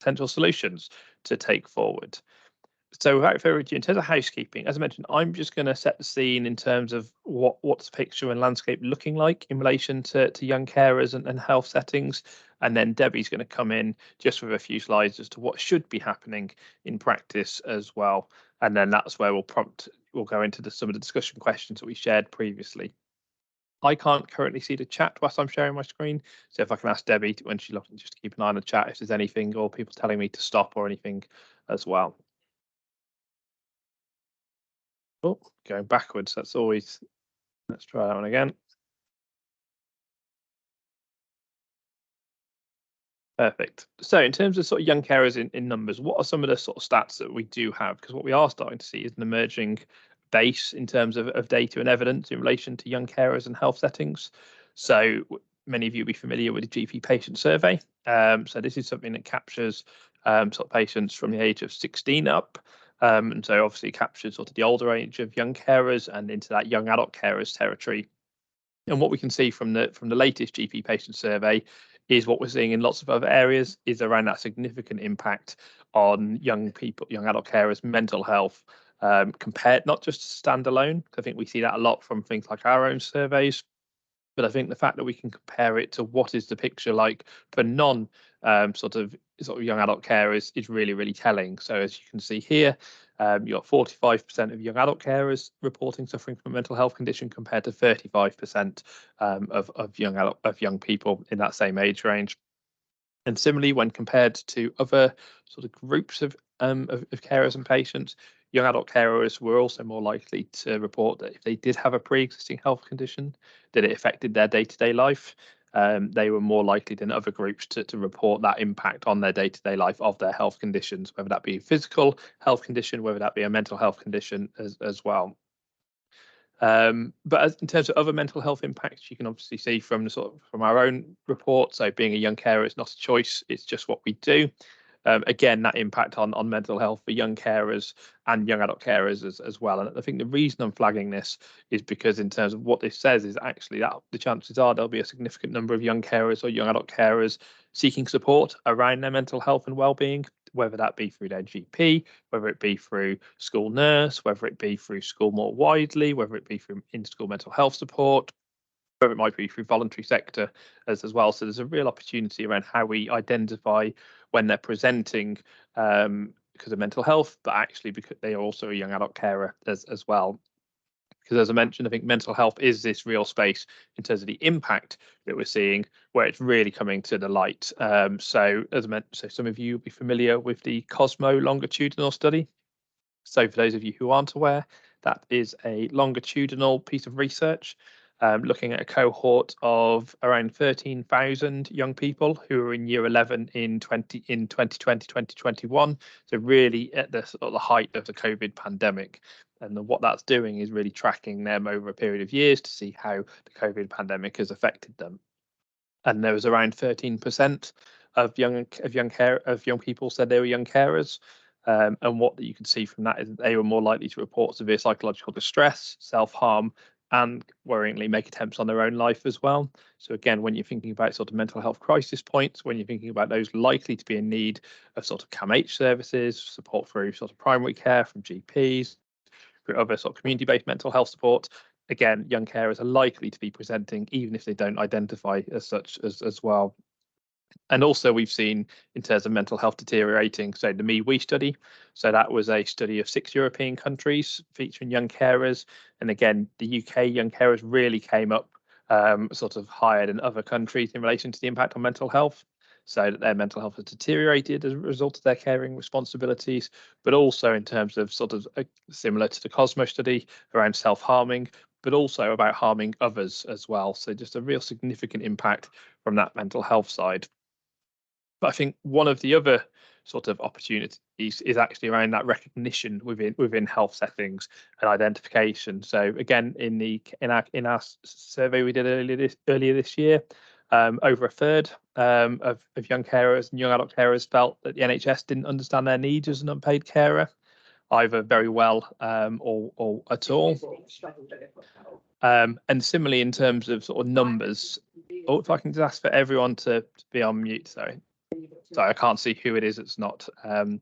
potential solutions to take forward. So without further ado, in terms of housekeeping, as I mentioned, I'm just going to set the scene in terms of what's the picture and landscape looking like in relation to young carers and health settings. And then Debbie's going to come in just with a few slides as to what should be happening in practice as well. And then that's where we'll go into some of the discussion questions that we shared previously. I can't currently see the chat whilst I'm sharing my screen. So if I can ask Debbie when she looks, just to keep an eye on the chat if there's anything or people telling me to stop or anything as well. Oh, going backwards. That's always, let's try that one again. Perfect. So in terms of sort of young carers in numbers, what are some of the sort of stats that we do have? Because what we are starting to see is an emerging base in terms of data and evidence in relation to young carers and health settings. So many of you will be familiar with the GP patient survey. So this is something that captures sort of patients from the age of 16 up. And so obviously it captures sort of the older age of young carers and into that young adult carers territory. And what we can see from the latest GP patient survey is what we're seeing in lots of other areas is around that significant impact on young people, young adult carers' mental health, compared not just standalone. I think we see that a lot from things like our own surveys, but I think the fact that we can compare it to what is the picture like for non sort of young adult carers is really, really telling. So as you can see here, you've got 45% of young adult carers reporting suffering from a mental health condition compared to 35% of young people in that same age range. And similarly, when compared to other sort of groups of carers and patients, young adult carers were also more likely to report that if they did have a pre-existing health condition, that it affected their day-to-day life. They were more likely than other groups to report that impact on their day-to-day life of their health conditions, whether that be a physical health condition, whether that be a mental health condition as well. But in terms of other mental health impacts, you can obviously see from our own report. So being a young carer is not a choice; it's just what we do. Again, that impact on mental health for young carers and young adult carers as well. And I think the reason I'm flagging this is because in terms of what this says is actually that the chances are there'll be a significant number of young carers or young adult carers seeking support around their mental health and well-being, whether that be through their GP, whether it be through school nurse, whether it be through school more widely, whether it be through in-school mental health support, whether it might be through voluntary sector as well. So there's a real opportunity around how we identify when they're presenting because of mental health, but actually because they are also a young adult carer as well. Because as I mentioned, I think mental health is this real space in terms of the impact that we're seeing, where it's really coming to the light. So as I mentioned, so some of you will be familiar with the Cosmo longitudinal study. So for those of you who aren't aware, that is a longitudinal piece of research looking at a cohort of around 13,000 young people who were in year 11 in 2020, 2021. So really at the height of the COVID pandemic. And what that's doing is really tracking them over a period of years to see how the COVID pandemic has affected them. And there was around 13% of young people said they were young carers. And what you can see from that is that they were more likely to report severe psychological distress, self-harm, and worryingly make attempts on their own life as well. So again, when you're thinking about sort of mental health crisis points, when you're thinking about those likely to be in need of sort of CAMH services, support through sort of primary care from GPs, through other sort of community-based mental health support, again, young carers are likely to be presenting even if they don't identify as such as well. And also we've seen in terms of mental health deteriorating, so the Me We study. So that was a study of 6 European countries featuring young carers. And again, the UK young carers really came up sort of higher than other countries in relation to the impact on mental health. So that their mental health has deteriorated as a result of their caring responsibilities, but also in terms of sort of similar to the Cosmo study around self-harming, but also about harming others as well. So just a real significant impact from that mental health side. But I think one of the other sort of opportunities is actually around that recognition within health settings and identification. So again, in our survey we did earlier this year, over a third of young carers and young adult carers felt that the NHS didn't understand their needs as an unpaid carer, either very well or at all. And similarly, in terms of sort of numbers, if I can just ask for everyone to be on mute, sorry. So I can't see who it is that's not. That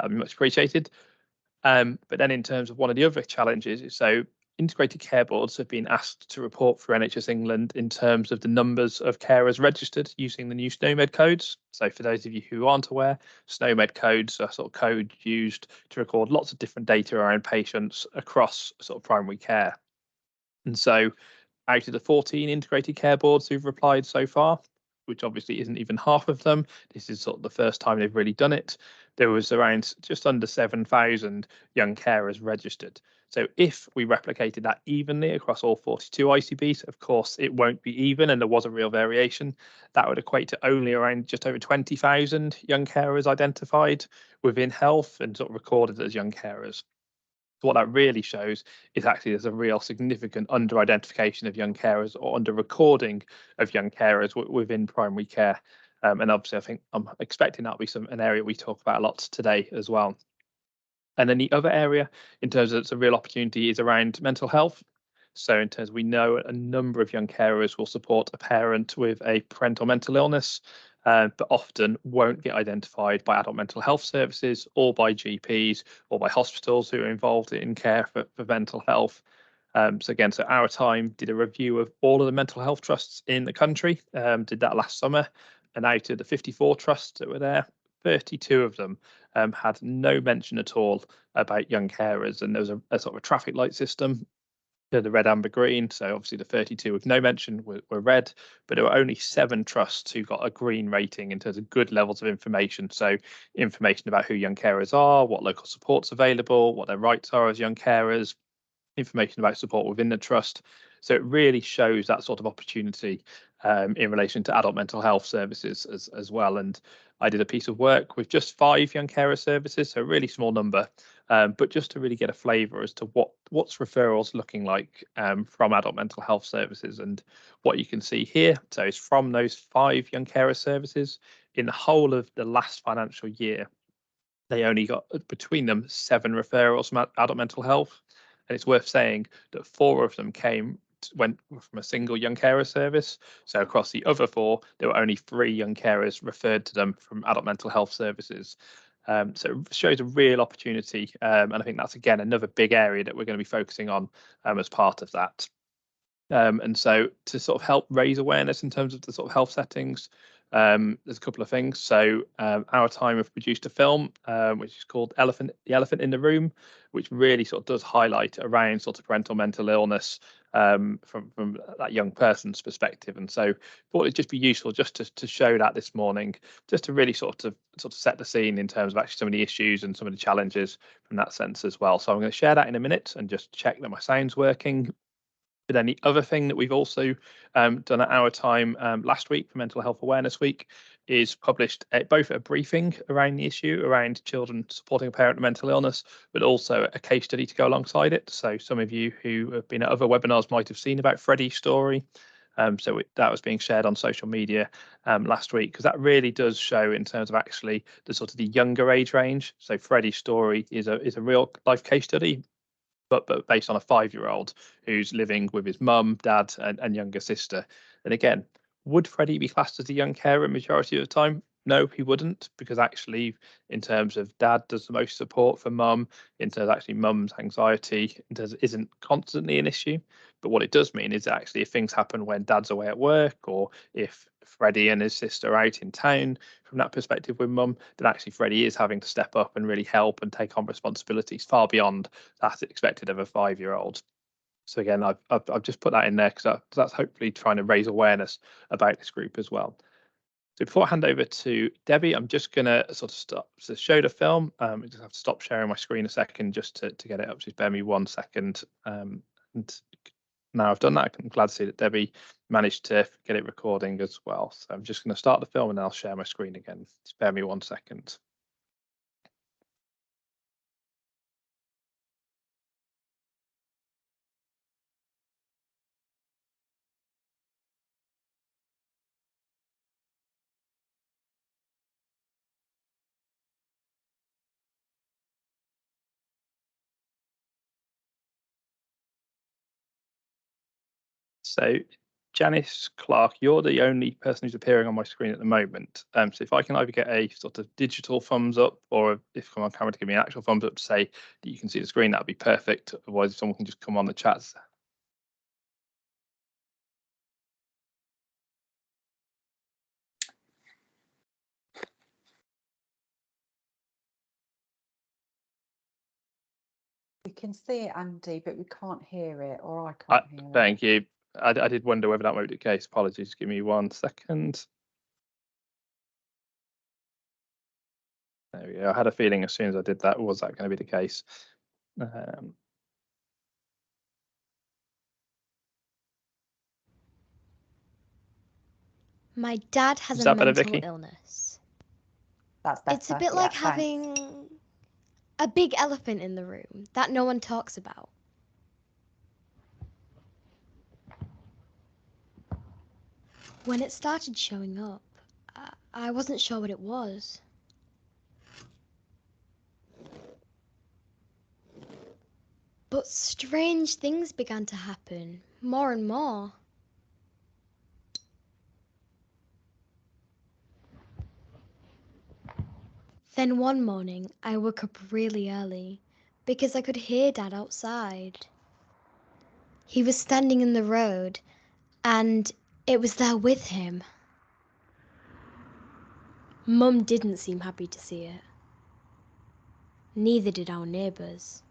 would be much appreciated. But then in terms of one of the other challenges, so integrated care boards have been asked to report for NHS England in terms of the numbers of carers registered using the new SNOMED codes. So for those of you who aren't aware, SNOMED codes are sort of code used to record lots of different data around patients across sort of primary care. And so out of the 14 integrated care boards who've replied so far, which obviously isn't even half of them, this is sort of the first time they've really done it, there was around just under 7,000 young carers registered. So if we replicated that evenly across all 42 ICBs, of course it won't be even, and there was a real variation. That would equate to only around just over 20,000 young carers identified within health and sort of recorded as young carers. So what that really shows is actually there's a real significant under-identification of young carers or under-recording of young carers within primary care. And obviously, I think I'm expecting that'll be an area we talk about a lot today as well. And then the other area, in terms of it's a real opportunity, is around mental health. So in terms, we know a number of young carers will support a parent with a parental mental illness, but often won't get identified by adult mental health services or by GPs or by hospitals who are involved in care for mental health. So again, so Our Time did a review of all of the mental health trusts in the country, did that last summer, and out of the 54 trusts that were there, 32 of them had no mention at all about young carers, and there was a sort of a traffic light system, the red, amber, green. So obviously the 32 with no mention were red, but there were only 7 trusts who got a green rating in terms of good levels of information. So information about who young carers are, what local support's available, what their rights are as young carers, information about support within the trust. So it really shows that sort of opportunity in relation to adult mental health services as well. And I did a piece of work with just 5 young carer services, so a really small number, but just to really get a flavour as to what's referrals looking like from adult mental health services. And what you can see here, so it's from those 5 young carer services in the whole of the last financial year, they only got between them 7 referrals from adult mental health. And it's worth saying that 4 of them went from a single young carer service. So across the other 4, there were only 3 young carers referred to them from adult mental health services. So it shows a real opportunity. And I think that's, again, another big area that we're going to be focusing on as part of that. And so to sort of help raise awareness in terms of the sort of health settings, there's a couple of things. So Our Time have produced a film which is called The Elephant in the Room, which really sort of does highlight around sort of parental mental illness from that young person's perspective. And so thought it'd just be useful just to show that this morning, just to really sort of set the scene in terms of actually some of the issues and some of the challenges from that sense as well. So I'm going to share that in a minute and just check that my sound's working. But then the other thing that we've also done at Our Time last week for Mental Health Awareness Week is published both a briefing around the issue around children supporting a parent with mental illness, but also a case study to go alongside it. So some of you who have been at other webinars might have seen about Freddie's story. That was being shared on social media last week, because that really does show in terms of actually the sort of the younger age range. So Freddie's story is a real life case study, but based on a 5-year-old who's living with his mum, dad, and younger sister. And again, would Freddie be classed as a young carer majority of the time? No, he wouldn't, because actually, in terms of dad does the most support for mum, in terms of actually mum's anxiety, in terms of isn't constantly an issue. But what it does mean is actually if things happen when dad's away at work, or if Freddie and his sister are out in town, from that perspective with mum, then actually Freddie is having to step up and really help and take on responsibilities far beyond that expected of a 5-year-old. So again, I've just put that in there because that's hopefully trying to raise awareness about this group as well. So before I hand over to Debbie, I'm just going to sort of stop to show the film. I just have to stop sharing my screen a second just to get it up. Just bear me 1 second. And now I've done that, I'm glad to see that Debbie managed to get it recording as well. So I'm just going to start the film and then I'll share my screen again. Just bear me 1 second. So Janice Clark, you're the only person who's appearing on my screen at the moment. So if I can either get a sort of digital thumbs up, or if I'm on camera to give me an actual thumbs up to say that you can see the screen, that'd be perfect. Otherwise, if someone can just come on the chats. We can see it, Andy, but we can't hear it, or I can't hear it. Thank you. I did wonder whether that might be the case. Apologies. Give me 1 second. There we go. I had a feeling as soon as I did that, was that going to be the case? My dad has Is a that better, mental Vicky? illness. That's better. It's a bit like having a big elephant in the room that no one talks about. When it started showing up, I wasn't sure what it was. But strange things began to happen, more and more. Then one morning, I woke up really early because I could hear Dad outside. He was standing in the road, and it was there with him. Mum didn't seem happy to see it. Neither did our neighbours.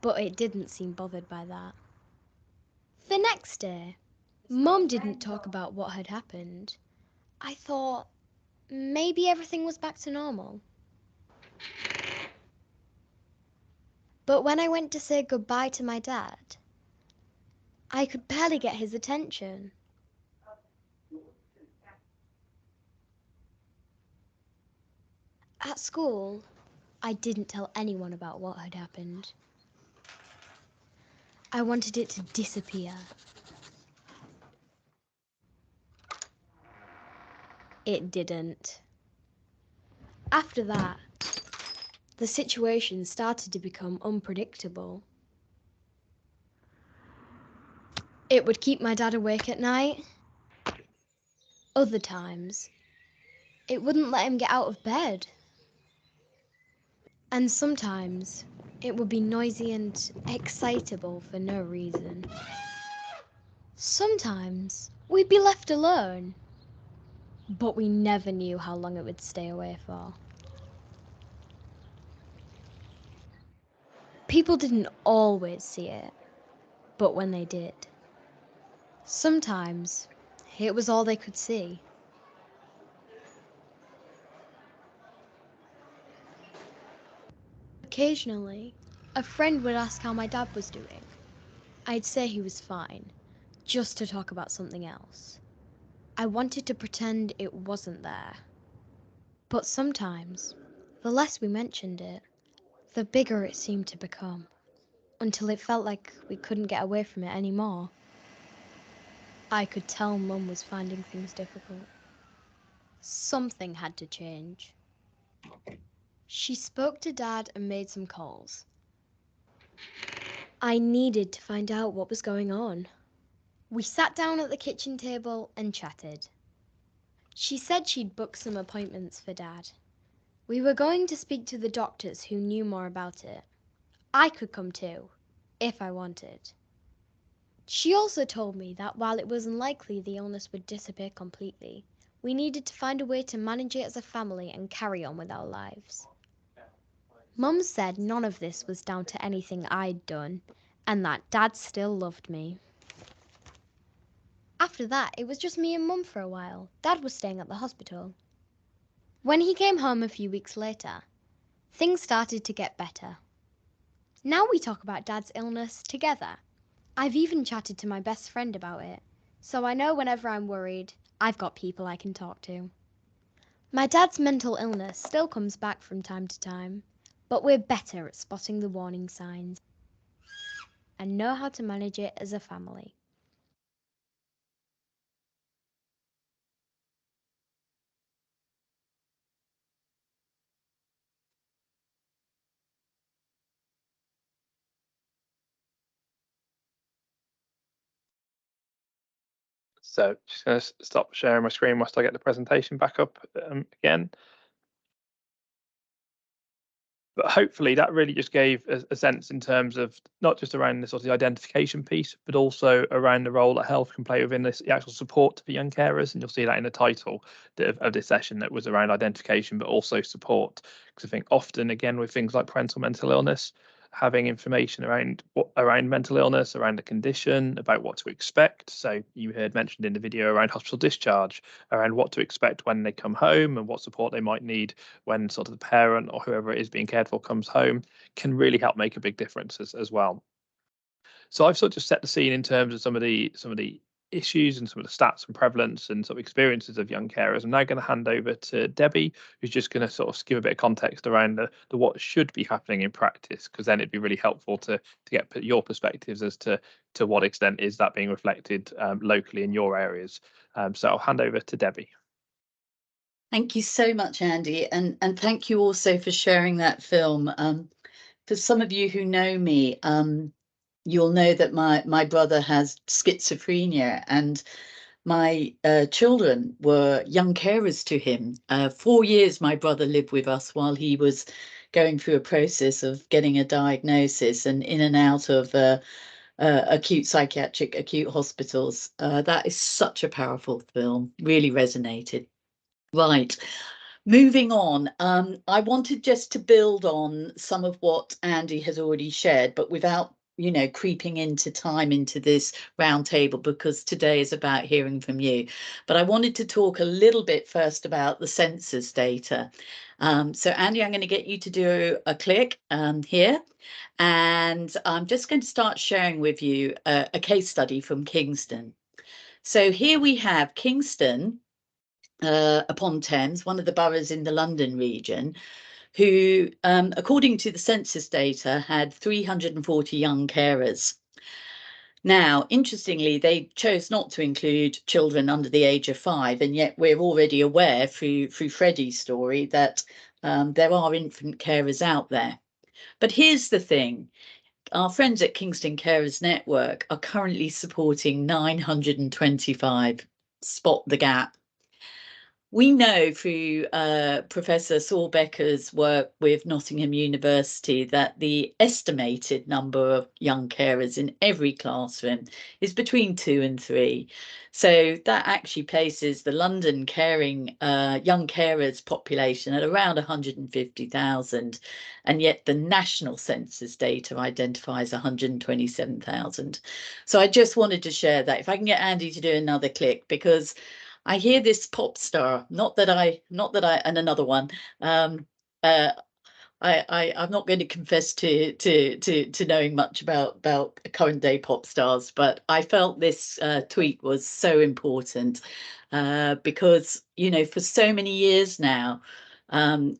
But it didn't seem bothered by that. The next day, Mum didn't talk about what had happened. I thought maybe everything was back to normal. But when I went to say goodbye to my dad, I could barely get his attention. At school, I didn't tell anyone about what had happened. I wanted it to disappear. It didn't. After that, the situation started to become unpredictable. It would keep my dad awake at night. Other times, it wouldn't let him get out of bed. And sometimes, it would be noisy and excitable for no reason. Sometimes, we'd be left alone, but we never knew how long it would stay away for. People didn't always see it, but when they did, sometimes it was all they could see. Occasionally, a friend would ask how my dad was doing. I'd say he was fine, just to talk about something else. I wanted to pretend it wasn't there. But sometimes, the less we mentioned it, the bigger it seemed to become, until it felt like we couldn't get away from it anymore. I could tell Mum was finding things difficult. Something had to change. She spoke to Dad and made some calls. I needed to find out what was going on. We sat down at the kitchen table and chatted. She said she'd booked some appointments for Dad. We were going to speak to the doctors who knew more about it. I could come too, if I wanted. She also told me that while it was unlikely the illness would disappear completely, we needed to find a way to manage it as a family and carry on with our lives. Mum said none of this was down to anything I'd done, and that Dad still loved me. After that, it was just me and Mum for a while. Dad was staying at the hospital. When he came home a few weeks later, things started to get better. Now we talk about Dad's illness together. I've even chatted to my best friend about it, so I know whenever I'm worried, I've got people I can talk to. My dad's mental illness still comes back from time to time, but we're better at spotting the warning signs and know how to manage it as a family. So just going to stop sharing my screen whilst I get the presentation back up again. But hopefully that really just gave a sense in terms of not just around the sort of the identification piece, but also around the role that health can play within this, the actual support for young carers. And you'll see that in the title of this session, that was around identification, but also support. Because I think often, again, with things like parental mental illness, having information around mental illness, around the condition, about what to expect. So you heard mentioned in the video around hospital discharge, around what to expect when they come home and what support they might need when sort of the parent or whoever it is being cared for comes home, can really help make a big difference as well. So I've sort of just set the scene in terms of some of the issues and some of the stats and prevalence and sort of experiences of young carers. I'm now going to hand over to Debbie, who's just going to sort of give a bit of context around the what should be happening in practice, because then it'd be really helpful to get your perspectives as to what extent is that being reflected locally in your areas. So I'll hand over to Debbie. Thank you so much, Andy, and thank you also for sharing that film. For some of you who know me, you'll know that my brother has schizophrenia, and my children were young carers to him. 4 years my brother lived with us while he was going through a process of getting a diagnosis and in and out of acute psychiatric, acute hospitals. That is such a powerful film, really resonated. Right. Moving on, I wanted just to build on some of what Andy has already shared, but without, creeping into time into this roundtable, because today is about hearing from you. But I wanted to talk a little bit first about the census data. So Andy, I'm going to get you to do a click here, and I'm just going to start sharing with you a case study from Kingston. So here we have Kingston upon Thames, one of the boroughs in the London region, who, according to the census data, had 340 young carers. Now, interestingly, they chose not to include children under the age of 5, and yet we're already aware through Freddie's story that there are infant carers out there. But here's the thing. Our friends at Kingston Carers Network are currently supporting 925. Spot the gap. We know through Professor Saul Becker's work with Nottingham University that the estimated number of young carers in every classroom is between 2 and 3. So that actually places the London caring young carers population at around 150,000, and yet the national census data identifies 127,000. So I just wanted to share that. If I can get Andy to do another click, because I hear this pop star, not that I, and another one. I'm not going to confess to knowing much about current day pop stars, but I felt this tweet was so important because, for so many years now,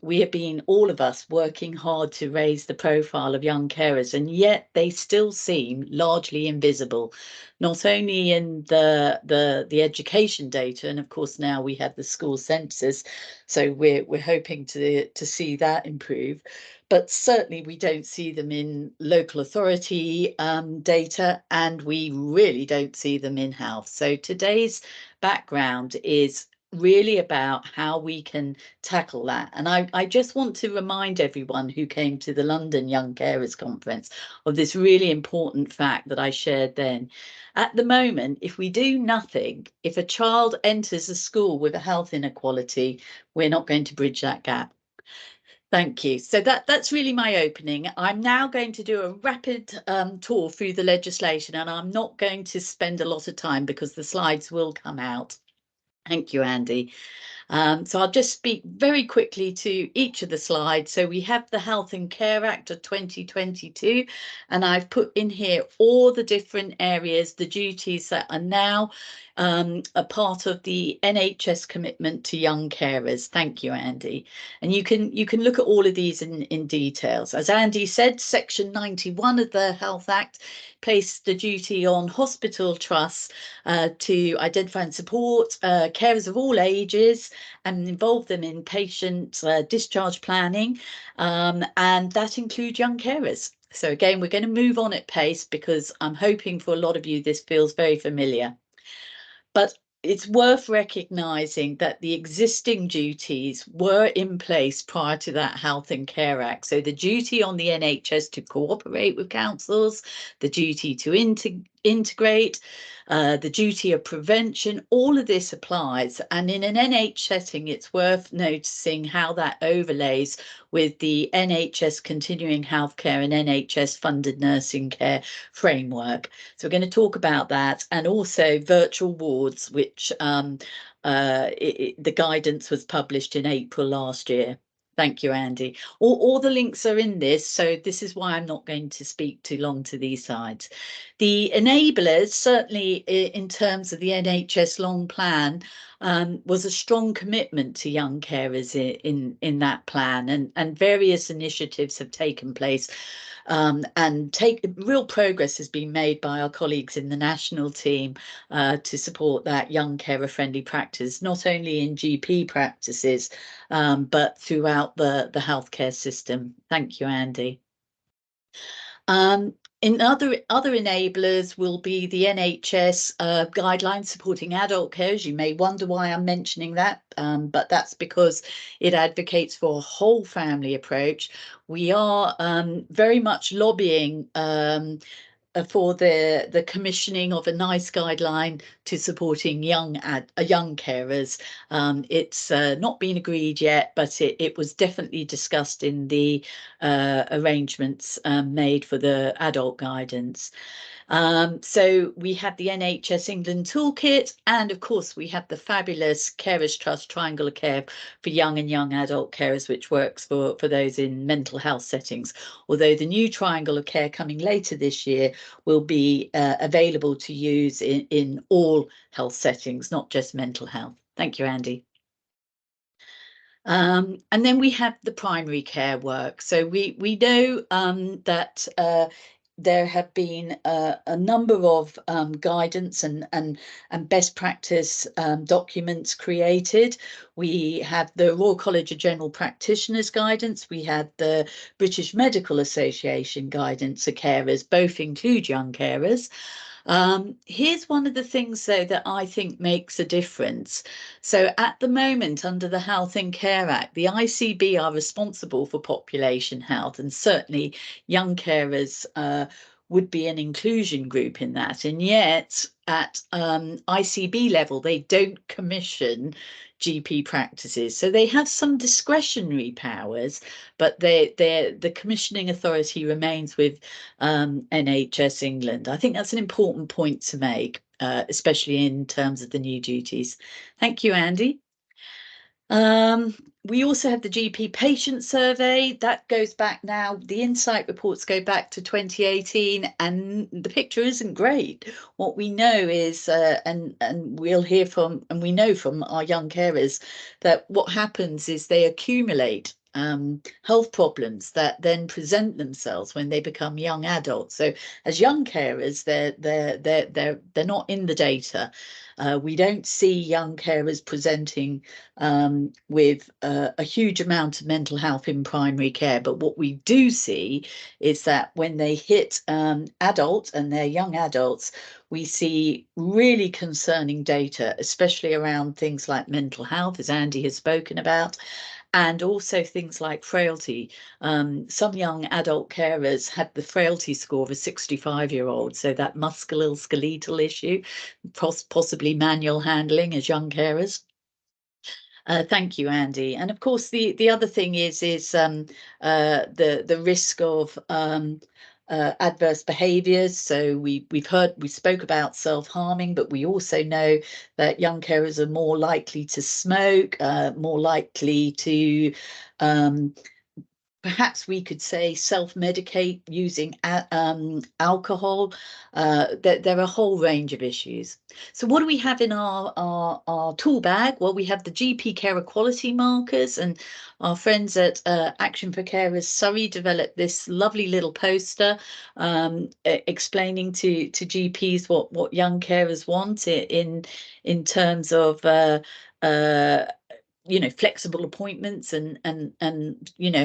we have been, all of us, working hard to raise the profile of young carers, and yet they still seem largely invisible, not only in the education data, and of course now we have the school census, so we're hoping to see that improve, but certainly we don't see them in local authority data, and we really don't see them in health. So today's background is really about how we can tackle that. And I just want to remind everyone who came to the London Young Carers Conference of this really important fact that I shared then. At the moment, if we do nothing, if a child enters a school with a health inequality, we're not going to bridge that gap. Thank you. So that's really my opening. I'm now going to do a rapid tour through the legislation, and I'm not going to spend a lot of time because the slides will come out. Thank you, Andy. So I'll just speak very quickly to each of the slides. So we have the Health and Care Act of 2022, and I've put in here all the different areas, the duties that are now a part of the NHS commitment to young carers. Thank you, Andy. And you can look at all of these in details. As Andy said, Section 91 of the Health Act placed the duty on hospital trusts to identify and support carers of all ages and involve them in patient discharge planning, and that includes young carers. So again, we're going to move on at pace because I'm hoping for a lot of you this feels very familiar. But it's worth recognising that the existing duties were in place prior to that Health and Care Act. So the duty on the NHS to cooperate with councils, the duty to integrate, the duty of prevention, all of this applies. And in an NHS setting, it's worth noticing how that overlays with the NHS continuing healthcare and NHS funded nursing care framework. So we're going to talk about that, and also virtual wards, which the guidance was published in April last year. Thank you, Andy. All the links are in this, so this is why I'm not going to speak too long to these sides. The enablers, certainly in terms of the NHS long plan, was a strong commitment to young carers in that plan, and various initiatives have taken place. And real progress has been made by our colleagues in the national team to support that young carer friendly practice, not only in GP practices, but throughout the healthcare system. Thank you, Andy. In other enablers will be the NHS guidelines supporting adult care. You may wonder why I'm mentioning that, but that's because it advocates for a whole family approach. We are very much lobbying for the commissioning of a NICE guideline to supporting young carers. It's not been agreed yet, but it was definitely discussed in the arrangements made for the adult guidance. So we have the NHS England Toolkit, and of course we have the fabulous Carers Trust Triangle of Care for young and young adult carers, which works for those in mental health settings, although the new Triangle of Care coming later this year will be available to use in all health settings, not just mental health. Thank you, Andy. And then we have the primary care work. So we know that there have been a number of guidance and best practice documents created. We have the Royal College of General Practitioners guidance. We had the British Medical Association guidance for carers, both include young carers. Here's one of the things, though, that I think makes a difference. So at the moment, under the Health and Care Act, the ICB are responsible for population health, and certainly young carers would be an inclusion group in that. And yet at ICB level, they don't commission GP practices. So they have some discretionary powers, but the commissioning authority remains with NHS England. I think that's an important point to make, especially in terms of the new duties. Thank you, Andy. We also have the GP patient survey that goes back now. The insight reports go back to 2018, and the picture isn't great. What we know is, and we'll hear from, and we know from our young carers, that what happens is they accumulate health problems that then present themselves when they become young adults. So as young carers, they're not in the data. We don't see young carers presenting with a huge amount of mental health in primary care. But what we do see is that when they hit adult and they're young adults, we see really concerning data, especially around things like mental health, as Andy has spoken about, and also things like frailty. Some young adult carers had the frailty score of a 65-year-old, so that musculoskeletal issue, possibly manual handling as young carers. Thank you, Andy. And of course, the other thing is the risk of adverse behaviours. So we spoke about self-harming, but we also know that young carers are more likely to smoke, more likely to perhaps we could say self-medicate using alcohol. There are a whole range of issues. So what do we have in our tool bag? Well, we have the GP care equality markers, and our friends at Action for Carers Surrey developed this lovely little poster explaining to GPs what young carers want in terms of flexible appointments and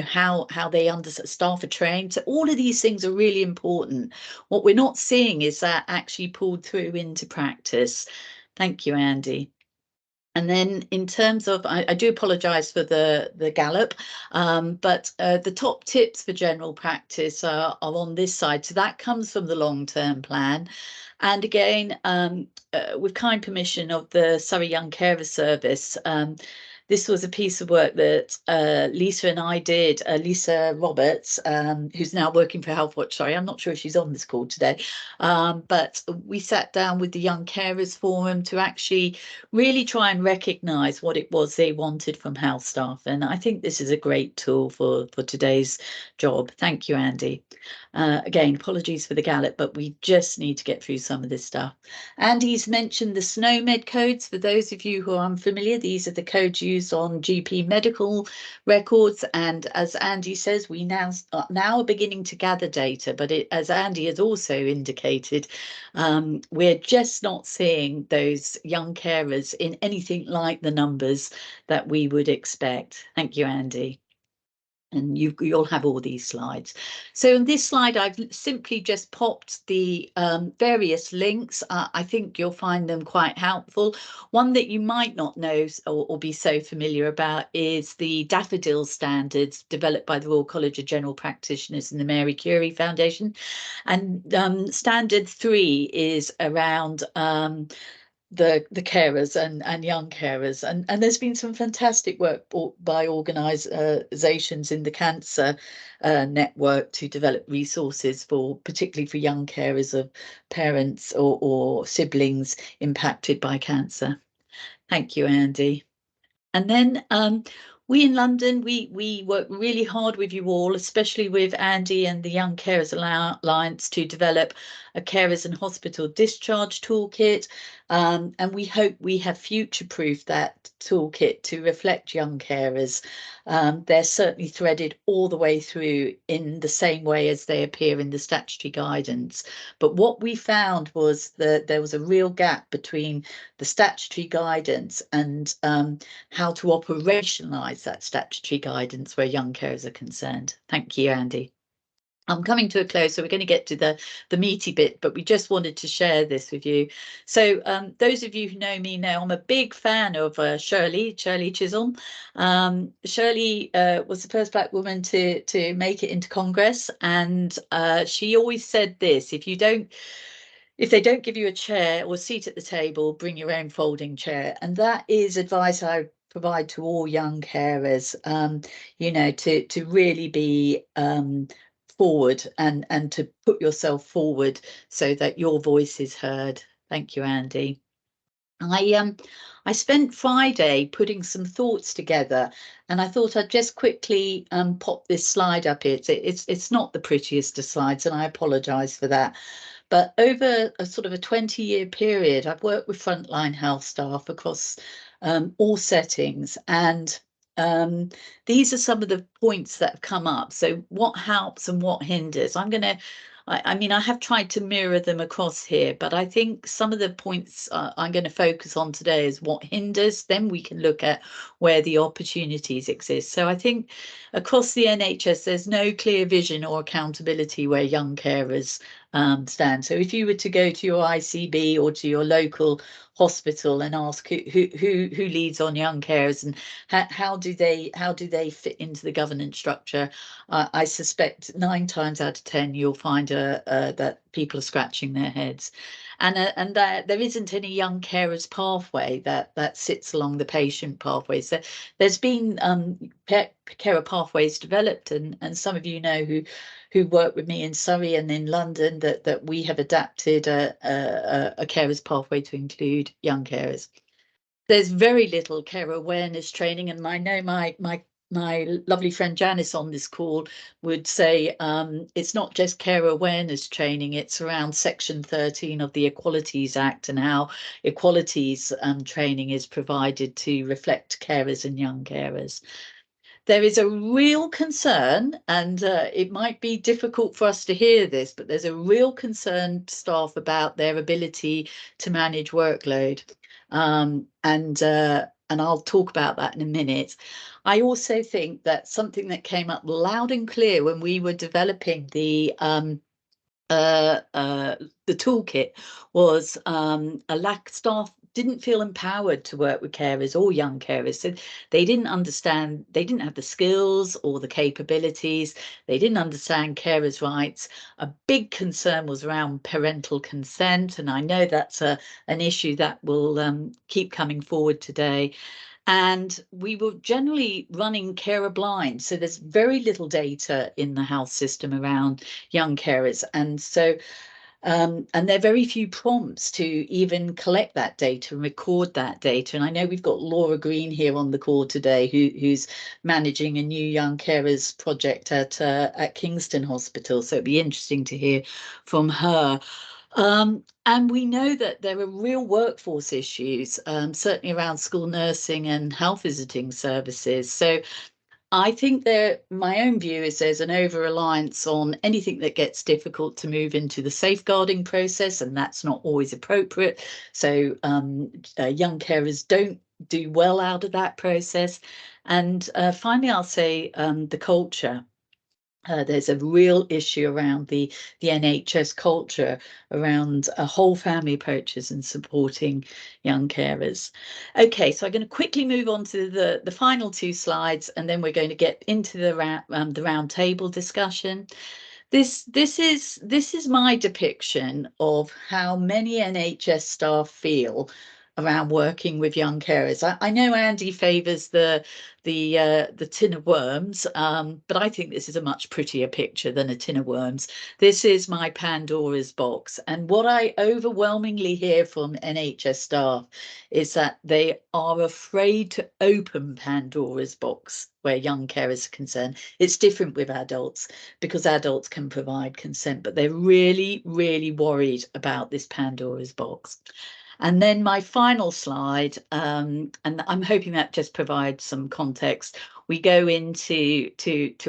how they staff are trained. So all of these things are really important. What we're not seeing is that actually pulled through into practice. Thank you, Andy. And then in terms of, I do apologise for the gallop, but the top tips for general practice are on this side. So that comes from the long-term plan. And again, with kind permission of the Surrey Young Carer Service, this was a piece of work that Lisa and I did, Lisa Roberts, who's now working for Healthwatch. Sorry, I'm not sure if she's on this call today, but we sat down with the Young Carers Forum to actually really try and recognise what it was they wanted from health staff. And I think this is a great tool for today's job. Thank you, Andy. Again, apologies for the gallop, but we just need to get through some of this stuff. Andy's mentioned the SNOMED codes. For those of you who are unfamiliar, these are the codes used on GP medical records. And as Andy says, we now are beginning to gather data, but as Andy has also indicated, we're just not seeing those young carers in anything like the numbers that we would expect. Thank you, Andy. And you'll have all these slides. So in this slide, I've simply just popped the various links. I think you'll find them quite helpful. One that you might not know or be so familiar about is the Daffodil Standards developed by the Royal College of General Practitioners and the Mary Curie Foundation. And Standard 3 is around the carers and young carers, and there's been some fantastic work by organisations in the cancer network to develop resources for particularly for young carers of parents or siblings impacted by cancer. Thank you, Andy. And then we in London, we work really hard with you all, especially with Andy and the Young Carers Alliance, to develop a carers and hospital discharge toolkit. And we hope we have future-proofed that toolkit to reflect young carers. They're certainly threaded all the way through in the same way as they appear in the statutory guidance. But what we found was that there was a real gap between the statutory guidance and how to operationalise that statutory guidance where young carers are concerned. Thank you, Andy. I'm coming to a close, so we're going to get to the meaty bit, but we just wanted to share this with you. So those of you who know me know I'm a big fan of Shirley Chisholm. Shirley was the first Black woman to make it into Congress, and she always said this: if they don't give you a chair or a seat at the table, bring your own folding chair. And that is advice I provide to all young carers, you know, to really be forward and to put yourself forward so that your voice is heard. Thank you, Andy. I spent Friday putting some thoughts together, and I thought I'd just quickly pop this slide up here. It's not the prettiest of slides, and I apologise for that. But over a sort of a 20-year period, I've worked with frontline health staff across all settings, and these are some of the points that have come up. So what helps and what hinders? I mean, I have tried to mirror them across here, but I think some of the points I'm going to focus on today is what hinders. Then we can look at where the opportunities exist. So I think across the NHS, there's no clear vision or accountability where young carers stand. So if you were to go to your ICB or to your local hospital and ask who leads on young carers and how do they fit into the governance structure, I suspect 9 times out of 10 you'll find that people are scratching their heads, and that there isn't any young carers pathway that sits along the patient pathway. So there's been carer pathways developed, and some of you know who work with me in Surrey and in London that we have adapted a carers pathway to include young carers. There's very little carer awareness training, and I know my lovely friend Janice on this call would say it's not just carer awareness training, it's around Section 13 of the Equalities Act and how equalities training is provided to reflect carers and young carers. There is a real concern, and it might be difficult for us to hear this, but there's a real concern to staff about their ability to manage workload. And I'll talk about that in a minute. I also think that something that came up loud and clear when we were developing the toolkit was a lack didn't feel empowered to work with carers or young carers. So they didn't understand, they didn't have the skills or the capabilities. They didn't understand carers' rights. A big concern was around parental consent. And I know that's an issue that will keep coming forward today. And we were generally running carer blind. So there's very little data in the health system around young carers. And so and there are very few prompts to even collect that data and record that data. And I know we've got Laura Green here on the call today, who's managing a new young carers project at Kingston Hospital. So it'd be interesting to hear from her. And we know that there are real workforce issues, certainly around school nursing and health visiting services. So I think my own view is there's an over-reliance on anything that gets difficult to move into the safeguarding process, and that's not always appropriate. So young carers don't do well out of that process. And finally, I'll say the culture. There's a real issue around the NHS culture around whole family approaches and supporting young carers. Okay, so I'm going to quickly move on to the final two slides, and then we're going to get into the round table discussion. This is my depiction of how many NHS staff feel around working with young carers. I know Andy favours the tin of worms, but I think this is a much prettier picture than a tin of worms. This is my Pandora's box, and what I overwhelmingly hear from NHS staff is that they are afraid to open Pandora's box where young carers are concerned. It's different with adults because adults can provide consent, but they're really, really worried about this Pandora's box. And then my final slide, and I'm hoping that just provides some context. We go into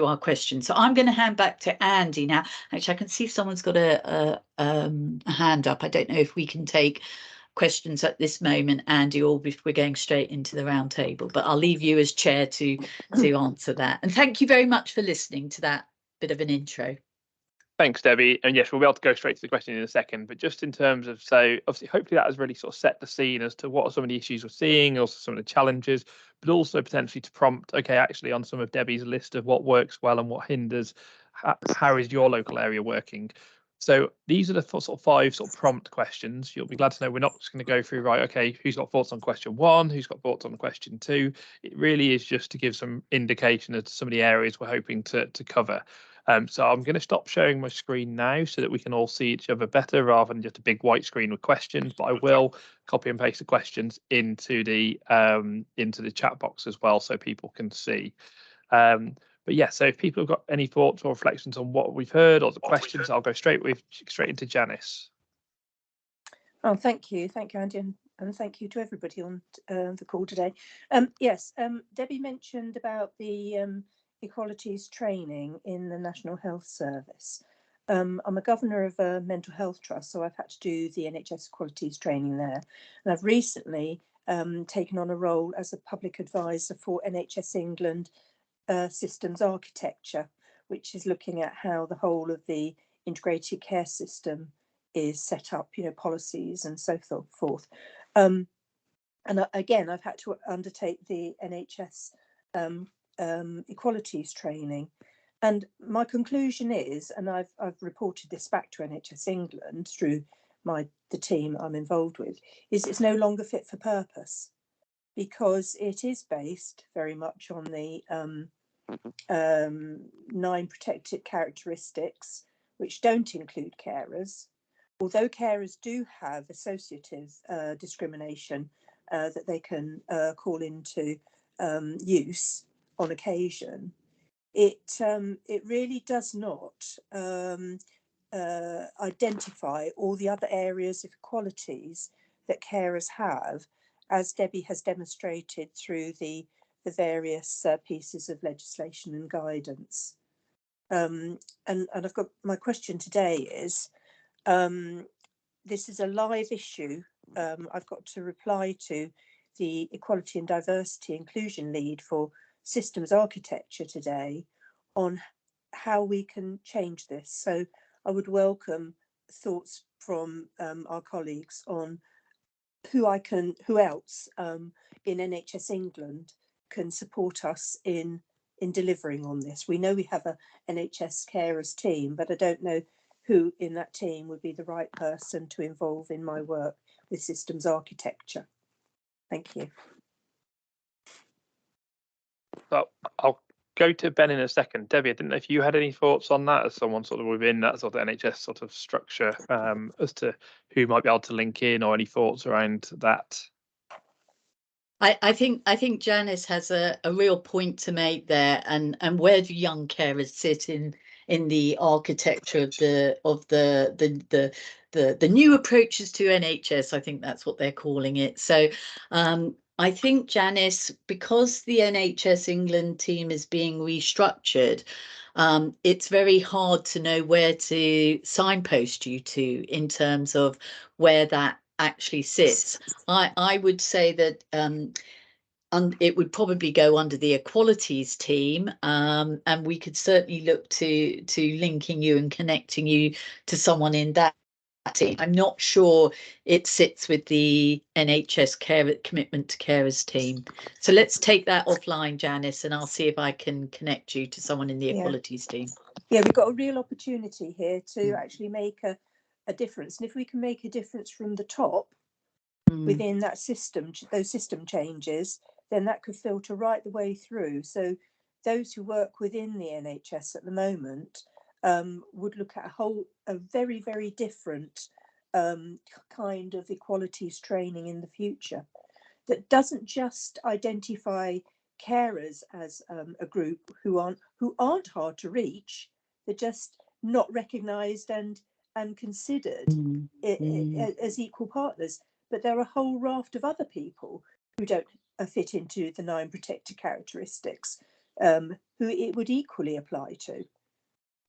our questions. So I'm going to hand back to Andy now. Actually, I can see someone's got a hand up. I don't know if we can take questions at this moment, Andy, or if we're going straight into the round table. But I'll leave you as chair to answer that. And thank you very much for listening to that bit of an intro. Thanks, Debbie. And yes, we'll be able to go straight to the question in a second. But just in terms of, so obviously, hopefully that has really sort of set the scene as to what are some of the issues we're seeing, also some of the challenges, but also potentially to prompt, okay, actually on some of Debbie's list of what works well and what hinders, how is your local area working? So these are the sort of 5 sort of prompt questions. You'll be glad to know we're not just going to go through, right, okay, who's got thoughts on question 1, who's got thoughts on question 2. It really is just to give some indication as to some of the areas we're hoping to cover. So I'm going to stop sharing my screen now so that we can all see each other better rather than just a big white screen with questions. But I will copy and paste the questions into the chat box as well so people can see. But yeah, so if people have got any thoughts or reflections on what we've heard or the questions, I'll go straight into Janice. Oh, thank you, Andy, and thank you to everybody on the call today. Yes, Debbie mentioned about the equalities training in the National Health Service. I'm a governor of a mental health trust, so I've had to do the NHS equalities training there. And I've recently taken on a role as a public advisor for NHS England systems architecture, which is looking at how the whole of the integrated care system is set up, policies and so forth. And again, I've had to undertake the NHS equalities training, and my conclusion is, and I've reported this back to NHS England through the team I'm involved with, is it's no longer fit for purpose because it is based very much on the 9 protected characteristics, which don't include carers, although carers do have associative discrimination that they can call into use on occasion. It really does not identify all the other areas of equalities that carers have, as Debbie has demonstrated through the various pieces of legislation and guidance. And I've got, my question today is, this is a live issue. I've got to reply to the Equality and Diversity Inclusion Lead for Systems Architecture today on how we can change this. So I would welcome thoughts from our colleagues on who else in NHS England can support us in delivering on this. We know we have a NHS carers team, but I don't know who in that team would be the right person to involve in my work with systems architecture. Thank you. Well, I'll go to Ben in a second. Debbie, I didn't know if you had any thoughts on that as someone sort of within that sort of NHS sort of structure, as to who might be able to link in, or any thoughts around that. I think Janice has a real point to make there, and where do young carers sit in the architecture of the new approaches to NHS? I think that's what they're calling it. So I think, Janice, because the NHS England team is being restructured, it's very hard to know where to signpost you to in terms of where that actually sits. I would say that it would probably go under the equalities team, and we could certainly look to linking you and connecting you to someone in that team. I'm not sure it sits with the NHS commitment to carers team. So let's take that offline, Janice, and I'll see if I can connect you to someone in the equalities team. Yeah, we've got a real opportunity here to actually make a difference. And if we can make a difference from the top within that system, those system changes, then that could filter right the way through. So those who work within the NHS at the moment would look at a very, very different kind of equalities training in the future that doesn't just identify carers as a group who aren't hard to reach. They're just not recognised and considered as equal partners. But there are a whole raft of other people who don't fit into the 9 protected characteristics, who it would equally apply to.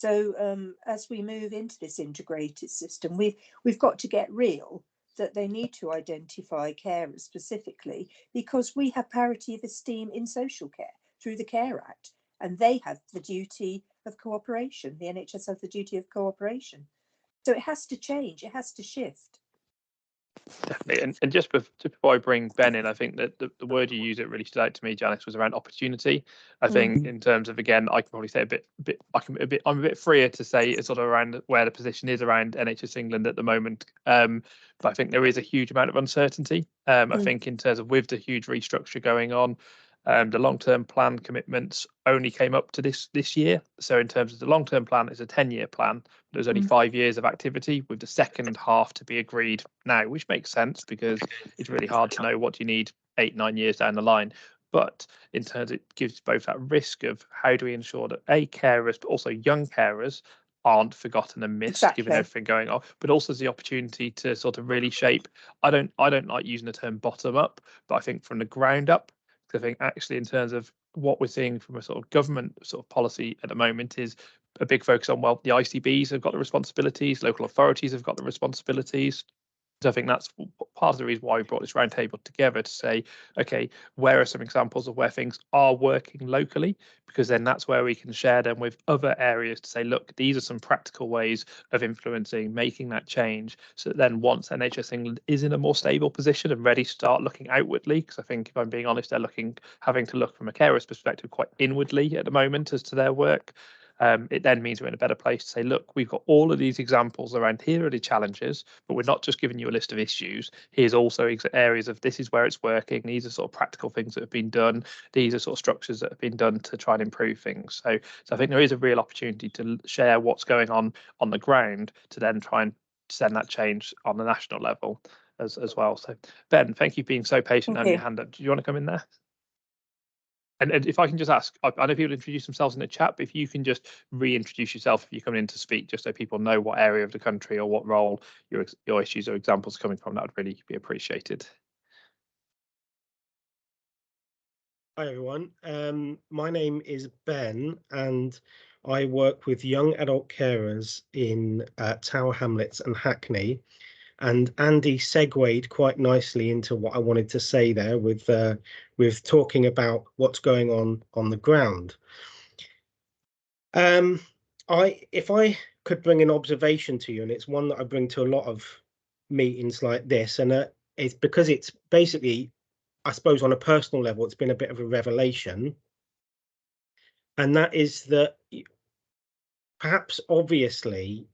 So as we move into this integrated system, we've got to get real that they need to identify carers specifically, because we have parity of esteem in social care through the Care Act, and they have the duty of cooperation. The NHS has the duty of cooperation. So it has to change, it has to shift. Definitely. And just before I bring Ben in, I think that the word you used, it really stood out to me, Janice, was around opportunity. I think in terms of, again, I can probably say I'm a bit freer to say it's sort of around where the position is around NHS England at the moment. But I think there is a huge amount of uncertainty. I think in terms of with the huge restructure going on, the long-term plan commitments only came up to this year. So in terms of the long-term plan, it's a 10-year plan. There's only 5 years of activity, with the second half to be agreed now, which makes sense because it's really hard to know what you need 8-9 years down the line. But in terms, it gives both that risk of how do we ensure that carers, but also young carers, aren't forgotten and missed, given everything going on, but also the opportunity to sort of really shape. I don't like using the term bottom up, but I think from the ground up. I think actually in terms of what we're seeing from a sort of government sort of policy at the moment is a big focus on, well, the ICBs have got the responsibilities, local authorities have got the responsibilities. So I think that's part of the reason why we brought this roundtable together, to say, okay, where are some examples of where things are working locally? Because then that's where we can share them with other areas to say, look, these are some practical ways of influencing, making that change. So that then once NHS England is in a more stable position and ready to start looking outwardly, because I think if I'm being honest, they're having to look from a carer's perspective quite inwardly at the moment as to their work. It then means we're in a better place to say, look, we've got all of these examples around, here are the challenges, but we're not just giving you a list of issues. Here's also areas of this is where it's working. These are sort of practical things that have been done. These are sort of structures that have been done to try and improve things. So I think there is a real opportunity to share what's going on the ground to then try and send that change on the national level as well. So Ben, thank you for being so patient and having your hand up. Do you want to come in there? And if I can just ask, I know people introduce themselves in the chat, but if you can just reintroduce yourself if you're coming in to speak, just so people know what area of the country or what role your issues or examples are coming from, that would really be appreciated. Hi everyone, my name is Ben and I work with young adult carers in Tower Hamlets and Hackney. And Andy segued quite nicely into what I wanted to say there with talking about what's going on the ground. If I could bring an observation to you, and it's one that I bring to a lot of meetings like this, and it's because it's basically, I suppose, on a personal level, it's been a bit of a revelation. And that is that perhaps obviously,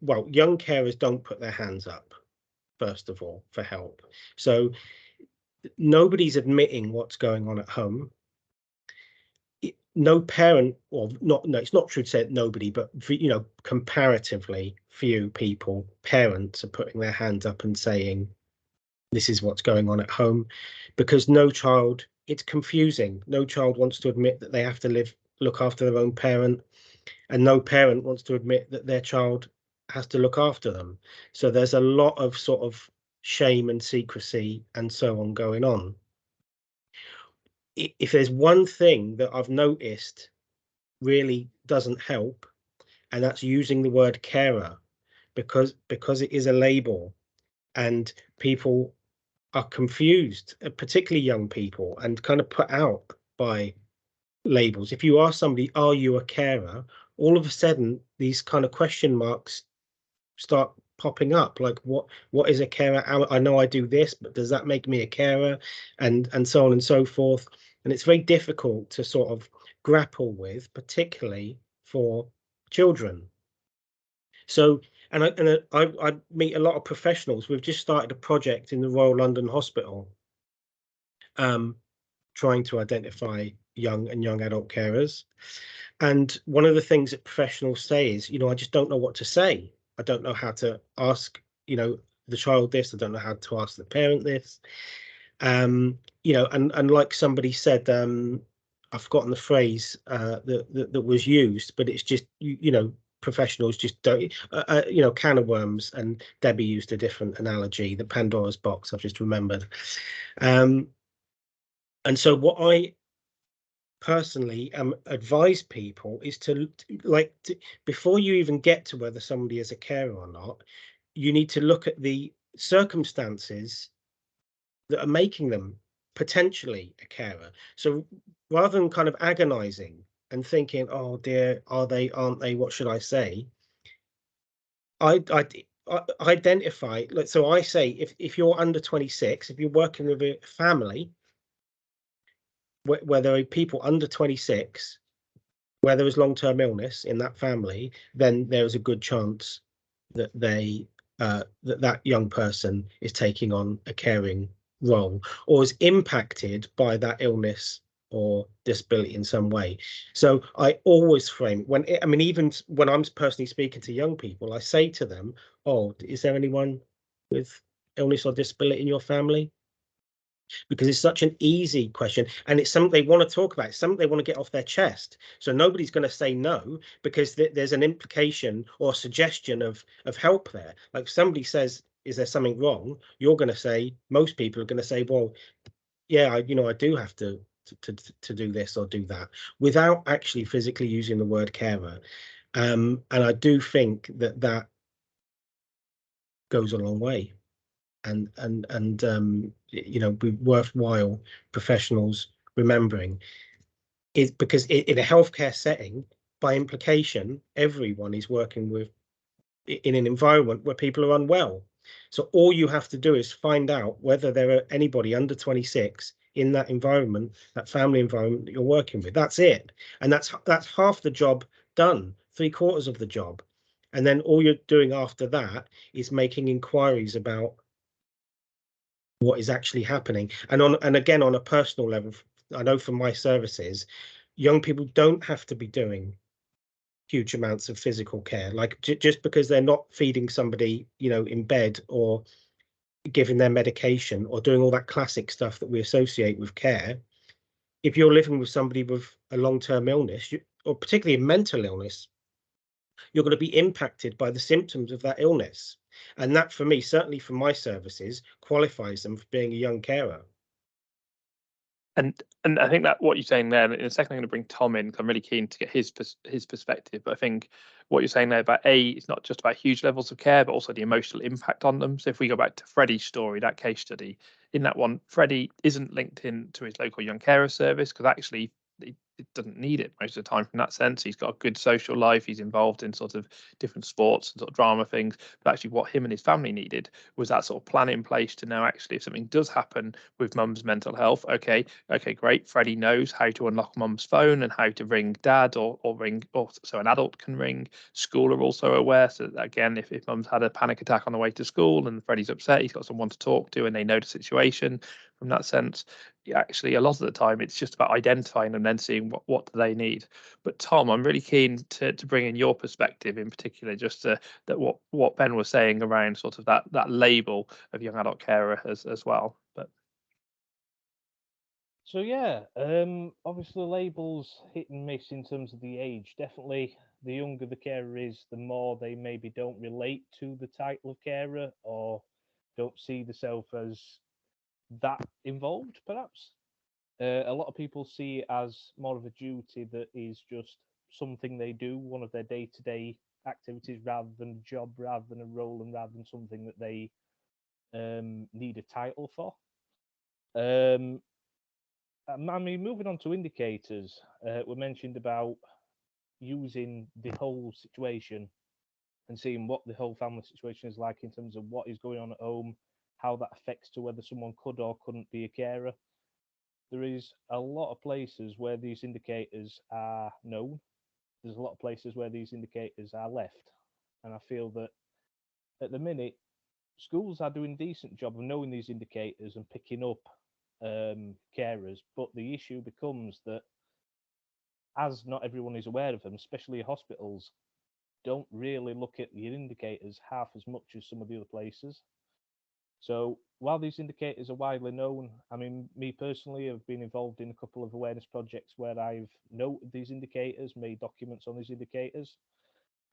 well, young carers don't put their hands up, first of all, for help. So nobody's admitting what's going on at home. No parent, or not, no, it's not true to say nobody, but comparatively few people, parents, are putting their hands up and saying, this is what's going on at home, because no child, it's confusing. No child wants to admit that they have to look after their own parent, and no parent wants to admit that their child has to look after them. So there's a lot of sort of shame and secrecy and so on going on. If there's one thing that I've noticed really doesn't help, and that's using the word carer, because it is a label, and people are confused, particularly young people, and kind of put out by labels. If you ask somebody, are you a carer, all of a sudden these kind of question marks start popping up, like what is a carer? I know I do this, but does that make me a carer? And so on and so forth. And it's very difficult to sort of grapple with, particularly for children. So, and I meet a lot of professionals. We've just started a project in the Royal London Hospital, trying to identify young and young adult carers. And one of the things that professionals say is, I just don't know what to say. I don't know how to ask, the child this. I don't know how to ask the parent this. And like somebody said, I've forgotten the phrase that was used, but it's just, professionals just don't, can of worms, and Debbie used a different analogy, the Pandora's box, I've just remembered. And so what I personally advise people is to before you even get to whether somebody is a carer or not, you need to look at the circumstances that are making them potentially a carer. So rather than kind of agonizing and thinking, oh dear, are they, aren't they, what should I say, I identify, so I say, if you're under 26, if you're working with a family where there are people under 26, where there is long-term illness in that family, then there is a good chance that that young person is taking on a caring role, or is impacted by that illness or disability in some way. So I always frame, even when I'm personally speaking to young people, I say to them, oh, is there anyone with illness or disability in your family? Because it's such an easy question, and it's something they want to talk about. It's something they want to get off their chest. So nobody's going to say no, because there's an implication or suggestion of help there. Like if somebody says, is there something wrong? You're going to say, most people are going to say, well, yeah, I do have to do this or do that, without actually physically using the word carer. And I do think that goes a long way. And be worthwhile professionals remembering is, because in a healthcare setting, by implication, everyone is working in an environment where people are unwell. So all you have to do is find out whether there are anybody under 26 in that environment, that family environment that you're working with. That's it. And that's half the job done, 3/4 of the job. And then all you're doing after that is making inquiries about what is actually happening. And again, on a personal level, I know from my services, young people don't have to be doing huge amounts of physical care, like just because they're not feeding somebody, in bed, or giving their medication, or doing all that classic stuff that we associate with care. If you're living with somebody with a long-term illness, or particularly a mental illness, you're going to be impacted by the symptoms of that illness. And that, for me, certainly for my services, qualifies them for being a young carer. And I think that what you're saying there, and in a second I'm going to bring Tom in, because I'm really keen to get his perspective. But I think what you're saying there about it's not just about huge levels of care, but also the emotional impact on them. So if we go back to Freddie's story, that case study, in that one, Freddie isn't linked in to his local young carer service, because actually doesn't need it most of the time from that sense. He's got a good social life. He's involved in sort of different sports and sort of drama things. But actually what him and his family needed was that sort of plan in place to know actually if something does happen with mum's mental health, okay, great. Freddie knows how to unlock mum's phone and how to ring dad or ring, or so an adult can ring. School are also aware. So that, again, if mum's had a panic attack on the way to school and Freddie's upset, he's got someone to talk to and they know the situation from that sense. Actually, a lot of the time it's just about identifying and then seeing what do they need. But Tom, I'm really keen to bring in your perspective in particular, just that what Ben was saying around sort of that label of young adult carer as well. But so yeah, obviously labels hit and miss in terms of the age. Definitely the younger the carer is, the more they maybe don't relate to the title of carer or don't see themselves as that involved, perhaps. A lot of people see it as more of a duty that is just something they do, one of their day-to-day activities, rather than a job, rather than a role, and rather than something that they need a title for. I mean, moving on to indicators, we mentioned about using the whole situation and seeing what the whole family situation is like in terms of what is going on at home, how that affects to whether someone could or couldn't be a carer. There is a lot of places where these indicators are known. There's a lot of places where these indicators are left. And I feel that at the minute, schools are doing a decent job of knowing these indicators and picking up carers. But the issue becomes that as not everyone is aware of them, especially hospitals, don't really look at the indicators half as much as some of the other places. So while these indicators are widely known, I mean, me personally, I've been involved in a couple of awareness projects where I've noted these indicators, made documents on these indicators,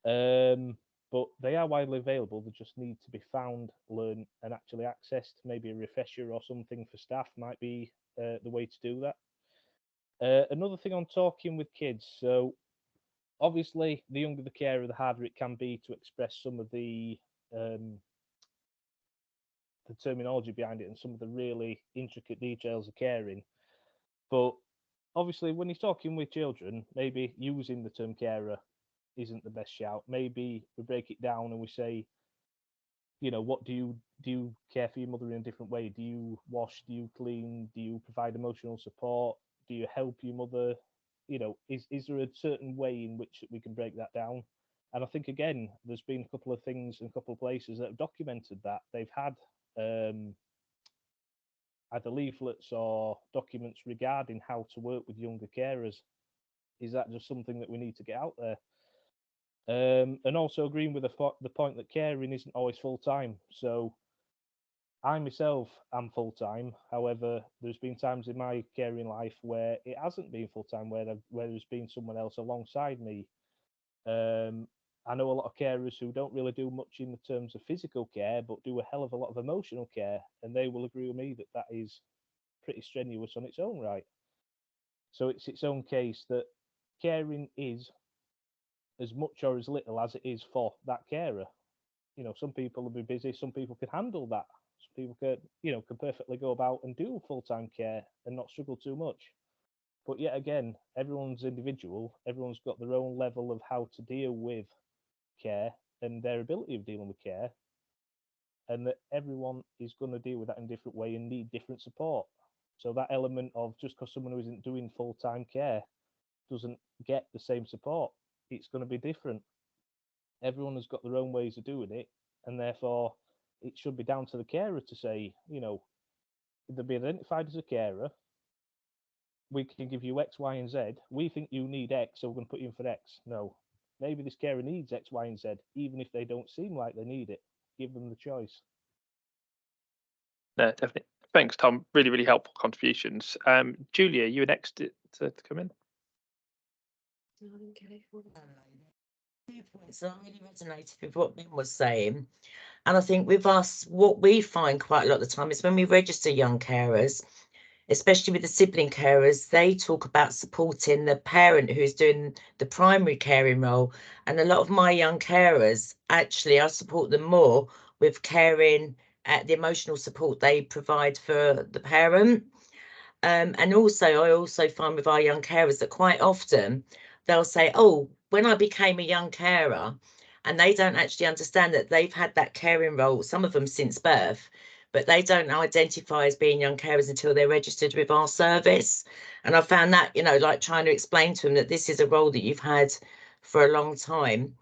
but they are widely available. They just need to be found, learned, and actually accessed. Maybe a refresher or something for staff might be the way to do that. Another thing on talking with kids. So obviously, the younger the carer, the harder it can be to express some of the terminology behind it and some of the really intricate details of caring. But obviously, when you're talking with children, maybe using the term carer isn't the best shout. Maybe we break it down and we say, you know, what do you care for your mother in a different way? Do you wash? Do you clean? Do you provide emotional support? Do you help your mother? You know, is there a certain way in which we can break that down? And I think again, there's been a couple of things in a couple of places that have documented that. They've had either leaflets or documents regarding how to work with younger carers. Is that just something that we need to get out there? And also agreeing with the point that caring isn't always full-time. So I myself am full-time. However, there's been times in my caring life where it hasn't been full-time, where there's been someone else alongside me. I know a lot of carers who don't really do much in the terms of physical care, but do a hell of a lot of emotional care, and they will agree with me that that is pretty strenuous on its own right. So it's its own case that caring is as much or as little as it is for that carer. You know, some people will be busy, some people can handle that. Some people can perfectly go about and do full-time care and not struggle too much. But yet again, everyone's individual, everyone's got their own level of how to deal with care and their ability of dealing with care, and that everyone is going to deal with that in a different way and need different support. So that element of just because someone who isn't doing full-time care doesn't get the same support, it's going to be different. Everyone has got their own ways of doing it, and therefore it should be down to the carer to say, you know, they'll be identified as a carer. We can give you X, Y, and Z. We think you need X, so we're going to put you in for X. No, maybe this carer needs X, Y, and Z, even if they don't seem like they need it. Give them the choice. No, definitely. Thanks, Tom. Really, really helpful contributions. Julia, you were next to come in. So I really resonated with what Ben was saying. And I think with us, what we find quite a lot of the time is when we register young carers, especially with the sibling carers, they talk about supporting the parent who's doing the primary caring role. And a lot of my young carers, actually, I support them more with caring at the emotional support they provide for the parent. And also, I also find with our young carers that quite often they'll say, oh, when I became a young carer, and they don't actually understand that they've had that caring role, some of them since birth, but they don't identify as being young carers until they're registered with our service. And I found that, you know, like trying to explain to them that this is a role that you've had for a long time.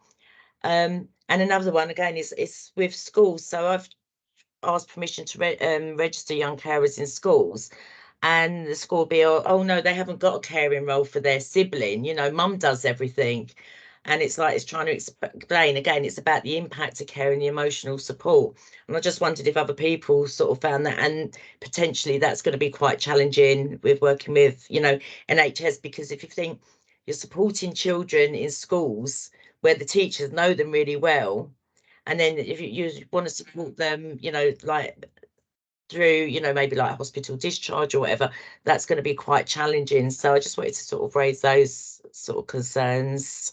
And another one, again, is with schools. So I've asked permission to register young carers in schools. And the school will be, oh no, they haven't got a caring role for their sibling. You know, mum does everything. And it's like, it's trying to explain, again, it's about the impact of care and the emotional support. And I just wondered if other people sort of found that, and potentially that's going to be quite challenging with working with, you know, NHS, because if you think you're supporting children in schools where the teachers know them really well, and then if you want to support them, you know, like through, you know, maybe like hospital discharge or whatever, that's going to be quite challenging. So I just wanted to sort of raise those sort of concerns.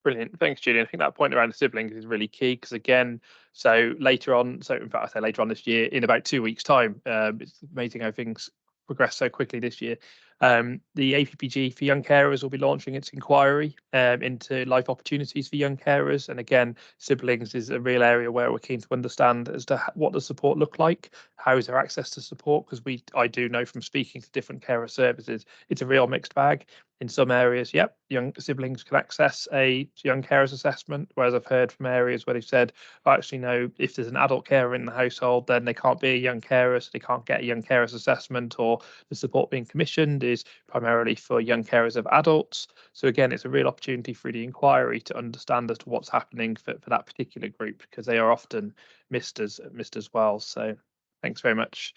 Brilliant. Thanks, Julian. I think that point around the siblings is really key because, again, so later on, so in fact, I say later on this year, in about 2 weeks' time, it's amazing how things progress so quickly this year. The APPG for young carers will be launching its inquiry into life opportunities for young carers. And again, siblings is a real area where we're keen to understand as to what does support look like, how is there access to support, because I do know from speaking to different carer services, it's a real mixed bag. In some areas, yep, young siblings can access a young carers assessment, whereas I've heard from areas where they've said, oh, actually, no, if there's an adult carer in the household, then they can't be a young carer, so they can't get a young carers assessment, or the support being commissioned is primarily for young carers of adults. So again, it's a real opportunity for the inquiry to understand as to what's happening for that particular group, because they are often missed as well. So thanks very much.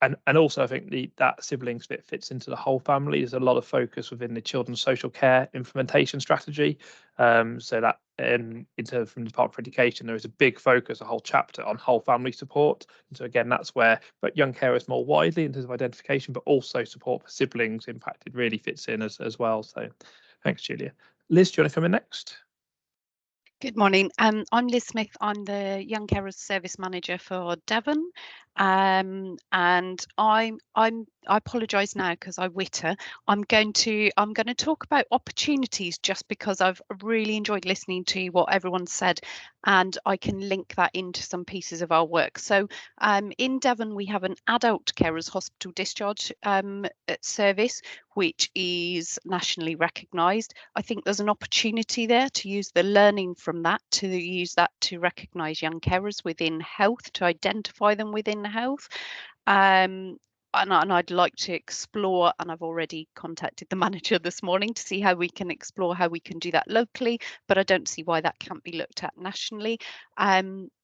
And also, I think that siblings bit fits into the whole family. There's a lot of focus within the children's social care implementation strategy. So that from the Department for Education, there is a big focus, a whole chapter on whole family support. And so again, that's where, but young carers more widely in terms of identification, but also support for siblings impacted really fits in as well. So thanks, Julia. Liz, do you want to come in next? Good morning. I'm Liz Smith. I'm the Young Carers Service Manager for Devon, and I apologise now because I witter. I'm going to talk about opportunities just because I've really enjoyed listening to what everyone said, and I can link that into some pieces of our work. So in Devon we have an adult carers hospital discharge service, which is nationally recognised. I think there's an opportunity there to use the learning from that, to use that to recognise young carers within health, to identify them within health. And I'd like to explore, and I've already contacted the manager this morning to see how we can explore how we can do that locally, but I don't see why that can't be looked at nationally.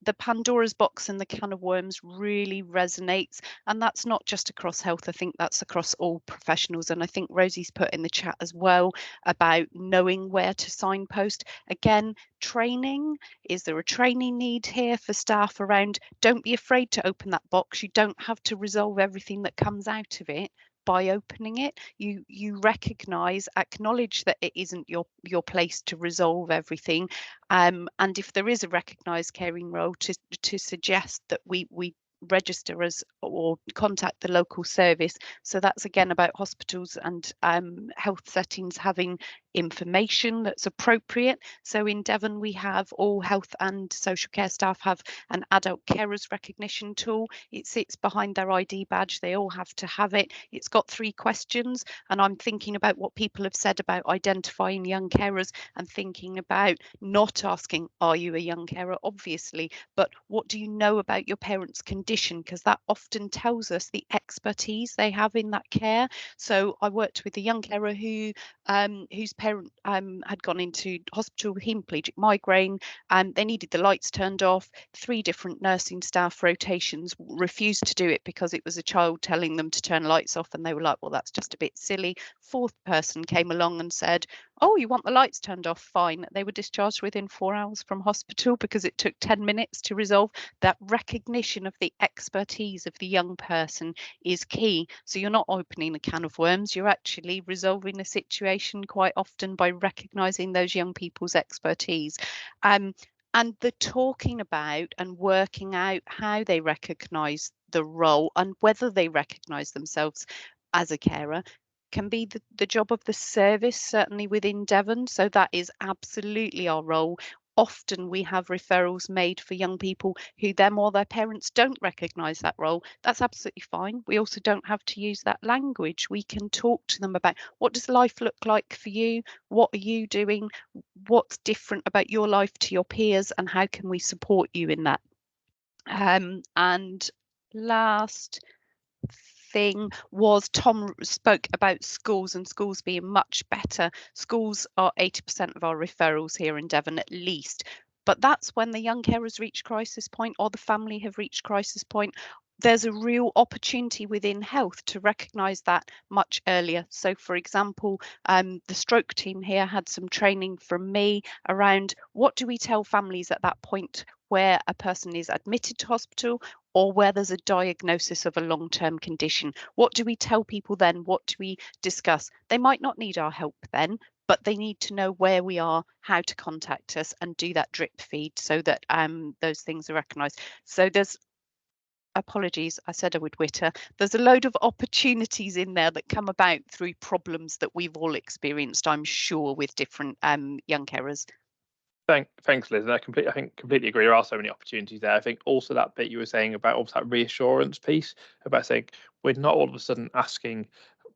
The Pandora's box and the can of worms really resonates, and that's not just across health. I think that's across all professionals, and I think Rosie's put in the chat as well about knowing where to signpost. Again, training. Is there a training need here for staff around? Don't be afraid to open that box. You don't have to resolve everything that comes out of it by opening it. You recognize, acknowledge that it isn't your place to resolve everything, and if there is a recognized caring role, to suggest that we register as or contact the local service. So that's again about hospitals and health settings having information that's appropriate. So in Devon we have all health and social care staff have an adult carers recognition tool. It sits behind their ID badge. They all have to have it. It's got 3 questions, and I'm thinking about what people have said about identifying young carers and thinking about not asking, are you a young carer, obviously, but what do you know about your parents' condition, because that often tells us the expertise they have in that care. So I worked with a young carer who whose parent had gone into hospital with hemiplegic migraine, and they needed the lights turned off. 3 different nursing staff rotations refused to do it because it was a child telling them to turn lights off, and they were like, well, that's just a bit silly. 4th person came along and said, oh, you want the lights turned off? Fine. They were discharged within 4 hours from hospital because it took 10 minutes to resolve. That recognition of the expertise of the young person is key. So you're not opening a can of worms, you're actually resolving a situation quite often by recognising those young people's expertise. And the talking about and working out how they recognise the role and whether they recognise themselves as a carer can be the job of the service, certainly within Devon. So that is absolutely our role. Often we have referrals made for young people who them or their parents don't recognise that role. That's absolutely fine. We also don't have to use that language. We can talk to them about what does life look like for you? What are you doing? What's different about your life to your peers, and how can we support you in that? And last thing was Tom spoke about schools and schools being much better. Schools are 80% of our referrals here in Devon at least, but that's when the young carers reach crisis point or the family have reached crisis point. There's a real opportunity within health to recognise that much earlier. So, for example, the stroke team here had some training from me around what do we tell families at that point where a person is admitted to hospital or where there's a diagnosis of a long-term condition. What do we tell people then? What do we discuss? They might not need our help then, but they need to know where we are, how to contact us, and do that drip feed so that those things are recognised. So there's, apologies, I said I would witter. There's a load of opportunities in there that come about through problems that we've all experienced, I'm sure, with different young carers. Thanks, Liz. And I completely agree. There are so many opportunities there. I think also that bit you were saying about almost that reassurance piece about saying we're not all of a sudden asking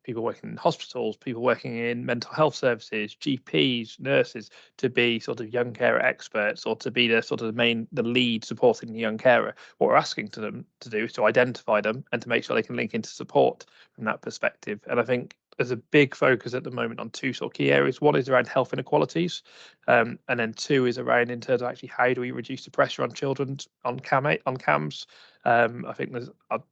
people working in hospitals, people working in mental health services, GPs, nurses to be sort of young carer experts or to be the sort of the lead supporting the young carer. What we're asking them to do is to identify them and to make sure they can link into support from that perspective. And I think there's a big focus at the moment on two sort of key areas. One is around health inequalities, and then two is around in terms of actually how do we reduce the pressure on children on CAMHS. I think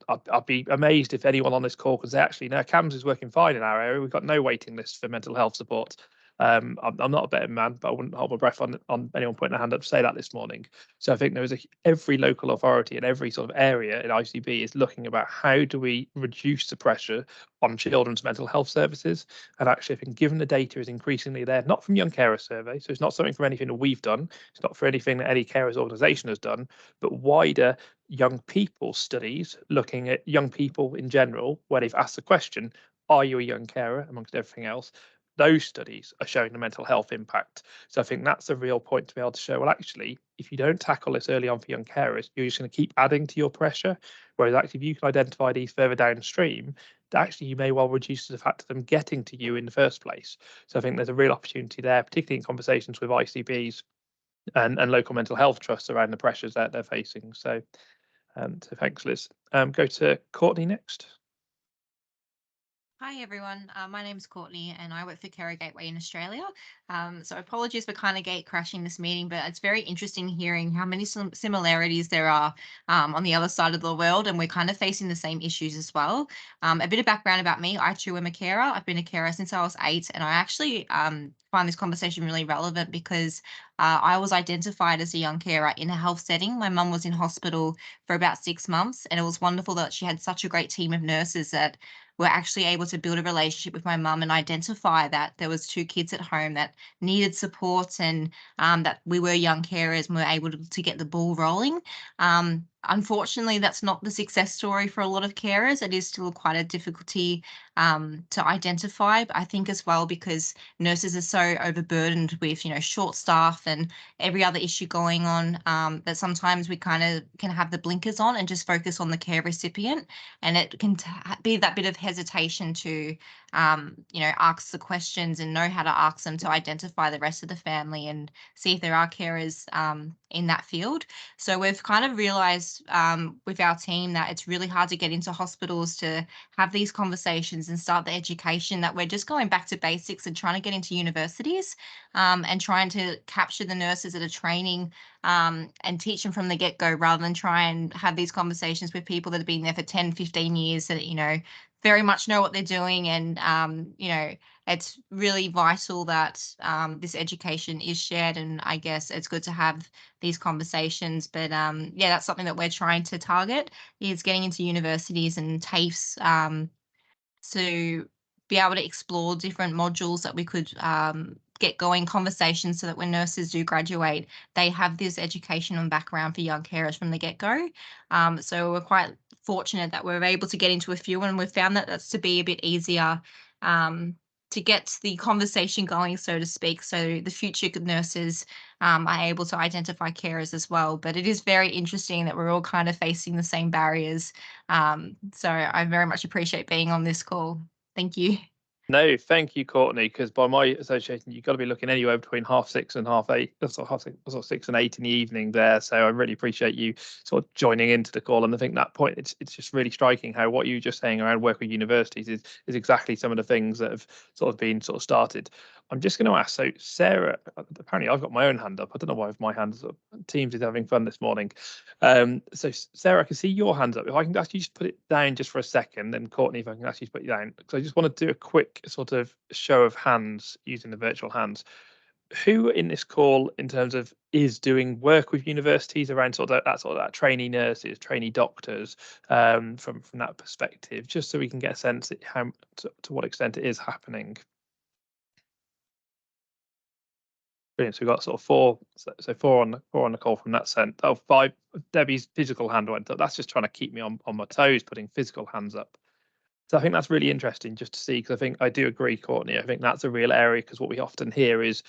I'd be amazed if anyone on this call could say actually no, CAMHS is working fine in our area. We've got no waiting list for mental health support. I'm not a betting man, but I wouldn't hold my breath on anyone putting a hand up to say that this morning. So I think there is every local authority and every sort of area in ICB is looking about how do we reduce the pressure on children's mental health services. And actually, I think given the data is increasingly there, not from Young Carer Survey, so it's not something from anything that we've done, it's not for anything that any carers organisation has done, but wider young people studies looking at young people in general, where they've asked the question, are you a young carer, amongst everything else? Those studies are showing the mental health impact. So I think that's a real point to be able to show, well, actually, if you don't tackle this early on for young carers, you're just going to keep adding to your pressure. Whereas actually, if you can identify these further downstream, actually you may well reduce the fact of them getting to you in the first place. So I think there's a real opportunity there, particularly in conversations with ICBs and local mental health trusts around the pressures that they're facing. So thanks, Liz. Go to Courtney next. Hi everyone, my name is Courtney and I work for Carer Gateway in Australia. So apologies for kind of gate crashing this meeting, but it's very interesting hearing how many similarities there are on the other side of the world, and we're kind of facing the same issues as well. A bit of background about me, I too am a carer. I've been a carer since I was 8, and I actually find this conversation really relevant because I was identified as a young carer in a health setting. My mum was in hospital for about 6 months, and it was wonderful that she had such a great team of nurses that were actually able to build a relationship with my mum and identify that there was 2 kids at home that needed support, and that we were young carers and we were able to get the ball rolling. Unfortunately, that's not the success story for a lot of carers. It is still quite a difficulty to identify, but I think as well because nurses are so overburdened with, short staff and every other issue going on, that sometimes we kind of can have the blinkers on and just focus on the care recipient, and it can be that bit of hesitation to, ask the questions and know how to ask them to identify the rest of the family and see if there are carers in that field. So we've kind of realised with our team that it's really hard to get into hospitals to have these conversations and start the education, that we're just going back to basics and trying to get into universities and trying to capture the nurses that are training and teach them from the get-go, rather than try and have these conversations with people that have been there for 10, 15 years that, very much know what they're doing. And, it's really vital that this education is shared, and I guess it's good to have these conversations. But yeah, that's something that we're trying to target, is getting into universities and TAFEs to be able to explore different modules that we could get going conversations, so that when nurses do graduate, they have this education and background for young carers from the get-go. So we're quite fortunate that we're able to get into a few, and we've found that that's to be a bit easier to get the conversation going, so to speak. So the future nurses are able to identify carers as well. But it is very interesting that we're all kind of facing the same barriers. So I very much appreciate being on this call. Thank you. No, thank you, Courtney, because by my association, you've got to be looking anywhere between 6:30 and 8:30, sort of 6 and 8 in the evening there. So I really appreciate you sort of joining into the call. And I think that point, it's just really striking how what you were just saying around work with universities is exactly some of the things that have sort of been sort of started. I'm just going to ask, so Sarah, apparently I've got my own hand up. I don't know why my hand's up. Teams is having fun this morning. So Sarah, I can see your hands up. If I can ask you just put it down just for a second, and Courtney, if I can ask you to put it down, because I just want to do a quick sort of show of hands using the virtual hands. Who in this call, in terms of, is doing work with universities around sort of that trainee nurses, trainee doctors, from that perspective, just so we can get a sense of how to what extent it is happening. Brilliant. So we've got sort of four on the call from that sense. Oh, 5. Debbie's physical hand went up. That's just trying to keep me on my toes, putting physical hands up. So I think that's really interesting just to see, because I think I do agree, Courtney. I think that's a real area, because what we often hear is,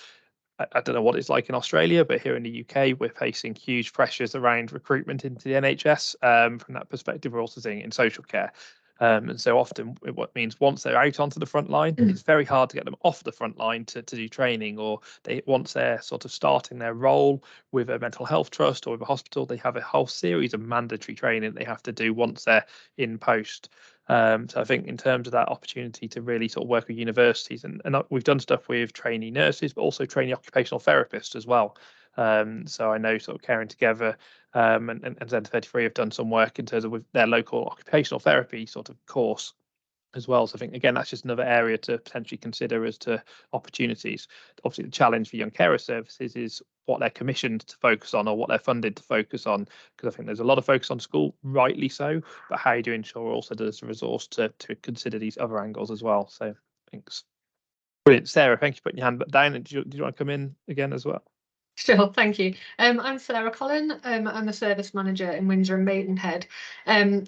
I don't know what it's like in Australia, but here in the UK, we're facing huge pressures around recruitment into the NHS. From that perspective, we're also seeing it in social care. And so often what means once they're out onto the front line, it's very hard to get them off the front line to do training, or once they're sort of starting their role with a mental health trust or with a hospital, they have a whole series of mandatory training they have to do once they're in post. So I think in terms of that opportunity to really sort of work with universities, and we've done stuff with trainee nurses, but also trainee occupational therapists as well. So I know sort of Caring Together and Centre 33 have done some work in terms of with their local occupational therapy sort of course as well. So I think, again, that's just another area to potentially consider as to opportunities. Obviously, the challenge for young carer services is what they're commissioned to focus on or what they're funded to focus on, because I think there's a lot of focus on school, rightly so, but how do you ensure also there's a resource to consider these other angles as well? So thanks. Brilliant. Sarah, thank you for putting your hand down. And do you want to come in again as well? Sure, thank you. I'm Sarah Collin. I'm a service manager in Windsor and Maidenhead.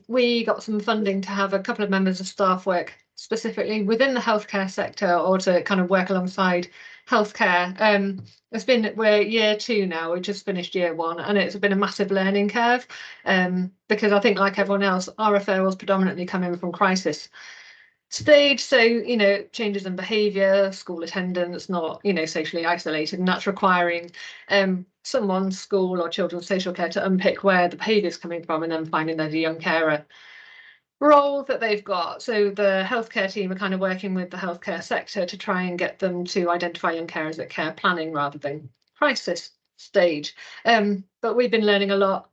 We got some funding to have a couple of members of staff work specifically within the healthcare sector, or to kind of work alongside healthcare. We're year 2 now, we just finished year 1, and it's been a massive learning curve, because I think, like everyone else, our referrals predominantly come in from crisis stage, so changes in behaviour, school attendance, not socially isolated, and that's requiring someone's school or children's social care to unpick where the behaviour is coming from, and then finding there's a young carer role that they've got. So the healthcare team are kind of working with the healthcare sector to try and get them to identify young carers at care planning rather than crisis stage. But we've been learning a lot.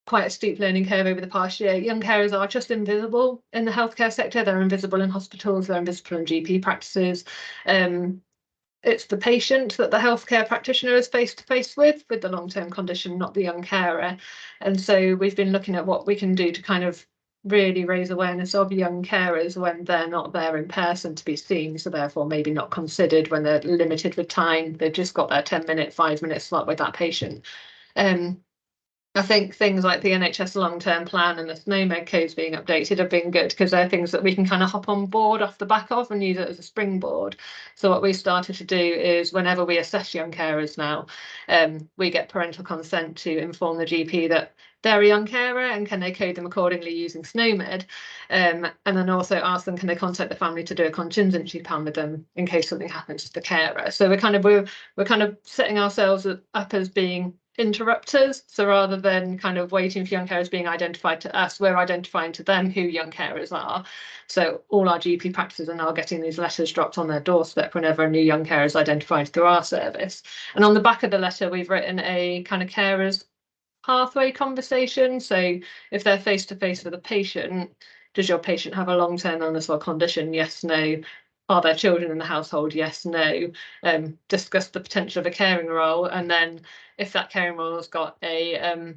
Quite a steep learning curve over the past year. Young carers are just invisible in the healthcare sector. They're invisible in hospitals, they're invisible in GP practices. It's the patient that the healthcare practitioner is face to face with the long-term condition, not the young carer. And so we've been looking at what we can do to kind of really raise awareness of young carers when they're not there in person to be seen, so therefore maybe not considered when they're limited with time. They've just got their 10-minute, 5-minute slot with that patient. I think things like the NHS long-term plan and the SNOMED codes being updated have been good, because they're things that we can kind of hop on board off the back of and use it as a springboard. So what we started to do is, whenever we assess young carers now, we get parental consent to inform the GP that they're a young carer and can they code them accordingly using SNOMED, and then also ask them, can they contact the family to do a contingency plan with them in case something happens to the carer. So we're kind of setting ourselves up as being interrupters. So rather than kind of waiting for young carers being identified to us, we're identifying to them who young carers are. So all our GP practices are now getting these letters dropped on their doorstep whenever a new young carer is identified through our service. And on the back of the letter, we've written a kind of carers pathway conversation. So if they're face to face with a patient, does your patient have a long-term illness or condition? Yes, no. Are there children in the household? Yes, no. Discuss the potential of a caring role, and then if that caring role has got a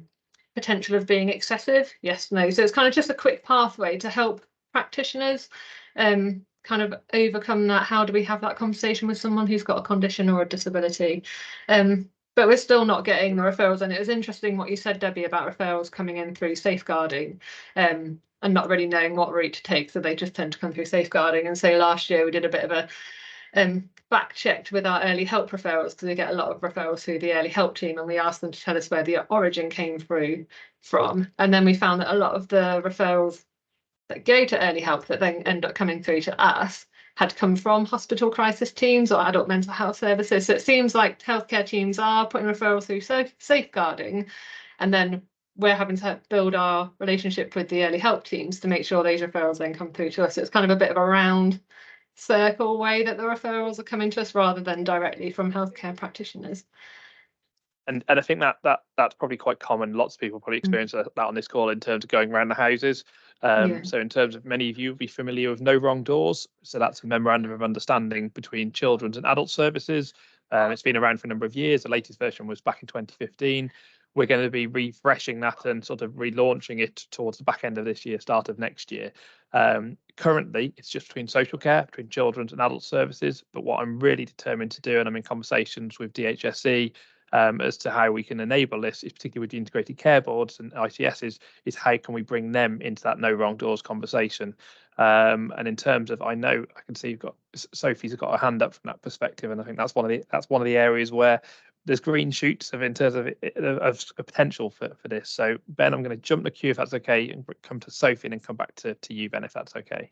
potential of being excessive, yes, no. So it's kind of just a quick pathway to help practitioners kind of overcome that. How do we have that conversation with someone who's got a condition or a disability? But but we're still not getting the referrals. And it was interesting what you said, Debbie, about referrals coming in through safeguarding, and not really knowing what route to take, so they just tend to come through safeguarding. And so last year we did a bit of a back checked with our early help referrals, because we get a lot of referrals through the early help team, and we asked them to tell us where the origin came through from. And then we found that a lot of the referrals that go to early help that then end up coming through to us had come from hospital crisis teams or adult mental health services. So it seems like healthcare teams are putting referrals through safeguarding, and then we're having to build our relationship with the early help teams to make sure those referrals then come through to us. So it's kind of a bit of a round circle way that the referrals are coming to us rather than directly from healthcare practitioners. And I think that's probably quite common. Lots of people probably experience that on this call in terms of going around the houses. So in terms of, many of you will be familiar with No Wrong Doors. So that's a memorandum of understanding between children's and adult services. It's been around for a number of years. The latest version was back in 2015. We're going to be refreshing that and sort of relaunching it towards the back end of this year, start of next year. Currently, it's just between social care, between children's and adult services. But what I'm really determined to do, and I'm in conversations with DHSE as to how we can enable this, is particularly with the integrated care boards and ICSs, is how can we bring them into that No Wrong Doors conversation. And in terms of, I know I can see Sophie's got her hand up from that perspective, and I think that's one of the areas where there's green shoots in terms of potential for this. So Ben, I'm going to jump the queue if that's okay, and come to Sophie, and then come back to you, Ben, if that's okay.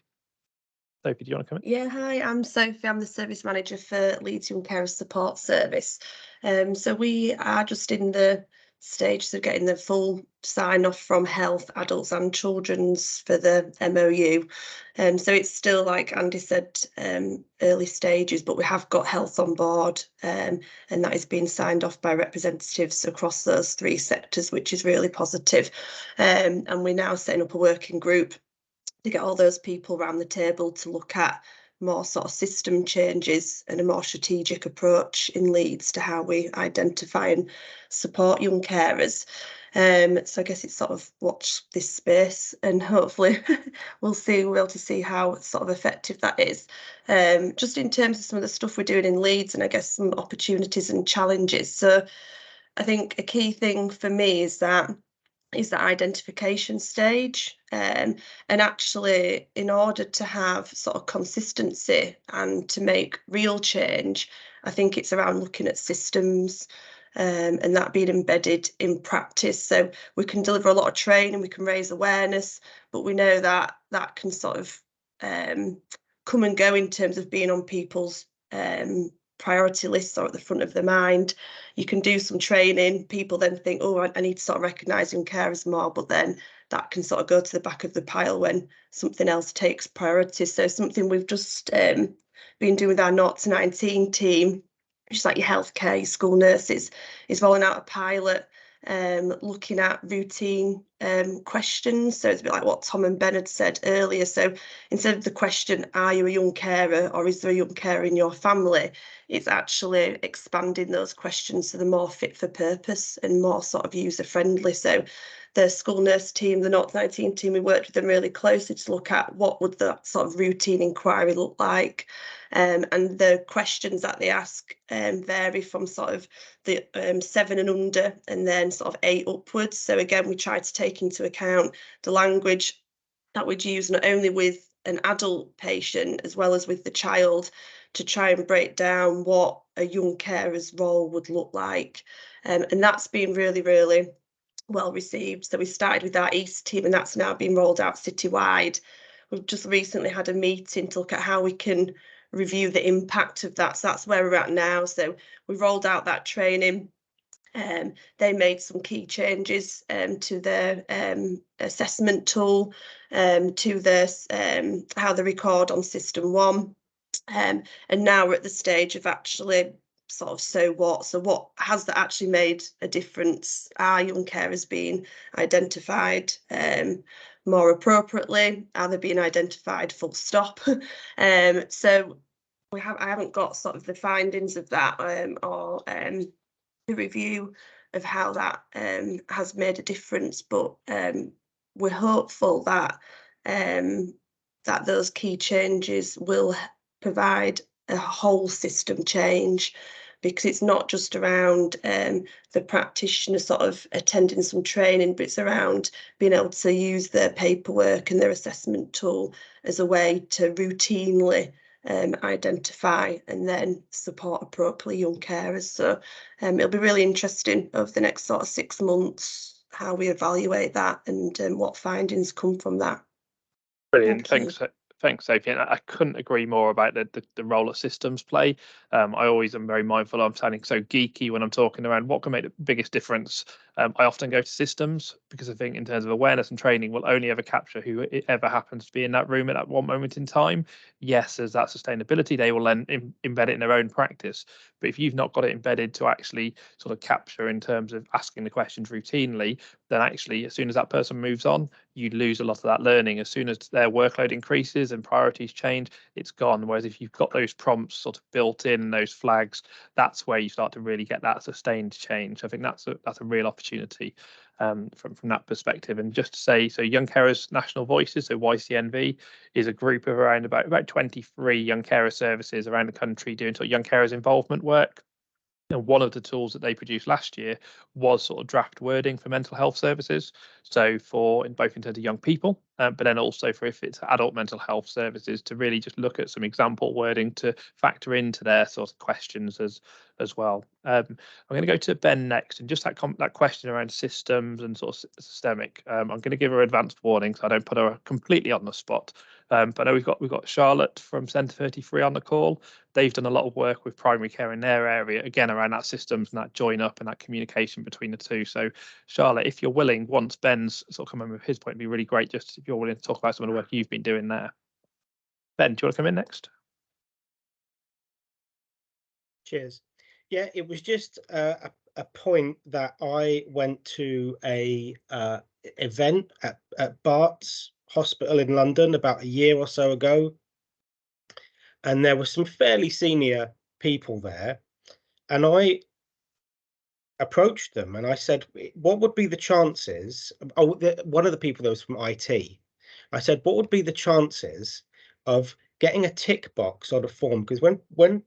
Sophie, do you want to come in? Yeah, hi, I'm Sophie. I'm the service manager for Leeds Young Carers Support Service. So we are just in the stage of getting the full sign-off from health, adults and children's for the MOU. So it's still, like Andy said, early stages, but we have got health on board, and that is being signed off by representatives across those three sectors, which is really positive. And we're now setting up a working group to get all those people around the table to look at more sort of system changes and a more strategic approach in Leeds to how we identify and support young carers. So I guess it's sort of watch this space, and hopefully we'll be able to see how sort of effective that is. Just in terms of some of the stuff we're doing in Leeds, and I guess some opportunities and challenges. So I think a key thing for me is that identification stage, and actually, in order to have sort of consistency and to make real change, I think it's around looking at systems, and that being embedded in practice. So we can deliver a lot of training, we can raise awareness, but we know that that can sort of come and go in terms of being on people's priority lists or at the front of their mind. You can do some training, people then think, oh, I need to sort of recognise young carers more, but then that can sort of go to the back of the pile when something else takes priority. So something we've just been doing with our 0 to 19 team, which is like your healthcare, your school nurses, is rolling out a pilot looking at routine questions. So it's a bit like what Tom and Ben had said earlier. So instead of the question, are you a young carer, or is there a young carer in your family, it's actually expanding those questions so they're more fit for purpose and more sort of user friendly. So the school nurse team, the 0 to 19 team, we worked with them really closely to look at what would that sort of routine inquiry look like. And the questions that they ask vary from sort of the 7 and under, and then sort of 8 upwards. So again, we try to take into account the language that we'd use not only with an adult patient as well as with the child, to try and break down what a young carer's role would look like. And that's been really, really well received. So we started with our East team, and that's now been rolled out citywide. We've just recently had a meeting to look at how we can review the impact of that. So that's where we're at now. So we rolled out that training. They made some key changes to their assessment tool, to their how they record on System 1. And now we're at the stage of actually sort of so what has that actually made a difference? Are young carers being identified more appropriately? Are they being identified full stop? So I haven't got sort of the findings of that or the review of how that has made a difference, but we're hopeful that that those key changes will provide a whole system change, because it's not just around the practitioner sort of attending some training, but it's around being able to use their paperwork and their assessment tool as a way to routinely identify and then support appropriately young carers. So it'll be really interesting over the next sort of 6 months how we evaluate that and what findings come from that. Brilliant. Thank you. Thanks, Sophie. And I couldn't agree more about the role that systems play. I always am very mindful of sounding so geeky when I'm talking around what can make the biggest difference. I often go to systems because I think in terms of awareness and training, we'll only ever capture who ever happens to be in that room at that one moment in time. Yes, there's that sustainability. They will then embed it in their own practice. But if you've not got it embedded to actually sort of capture in terms of asking the questions routinely, then actually as soon as that person moves on, you lose a lot of that learning. As soon as their workload increases and priorities change, it's gone. Whereas if you've got those prompts sort of built in, those flags, that's where you start to really get that sustained change. I think that's a real opportunity from that perspective. And just to say, so Young Carers National Voices, so YCNV, is a group of around about 23 young carer services around the country doing sort of young carers involvement work. And one of the tools that they produced last year was sort of draft wording for mental health services. So for both in terms of young people, but then also for if it's adult mental health services, to really just look at some example wording to factor into their sort of questions as well. I'm going to go to Ben next, and just that question around systems and sort of systemic. I'm going to give her advanced warning so I don't put her completely on the spot. But I know we've got Charlotte from Centre 33 on the call. They've done a lot of work with primary care in their area, again around that systems and that join up and that communication between the two. So Charlotte, if you're willing, once Ben's sort of come in with his point, it'd be really great just if you're willing to talk about some of the work you've been doing there. Ben, do you want to come in next? Cheers. Yeah, it was just a point that I went to a event at Bart's Hospital in London about a year or so ago, and there were some fairly senior people there, and I approached them and I said, what would be the chances? One of the people that was from IT, I said, what would be the chances of getting a tick box on a form? Because when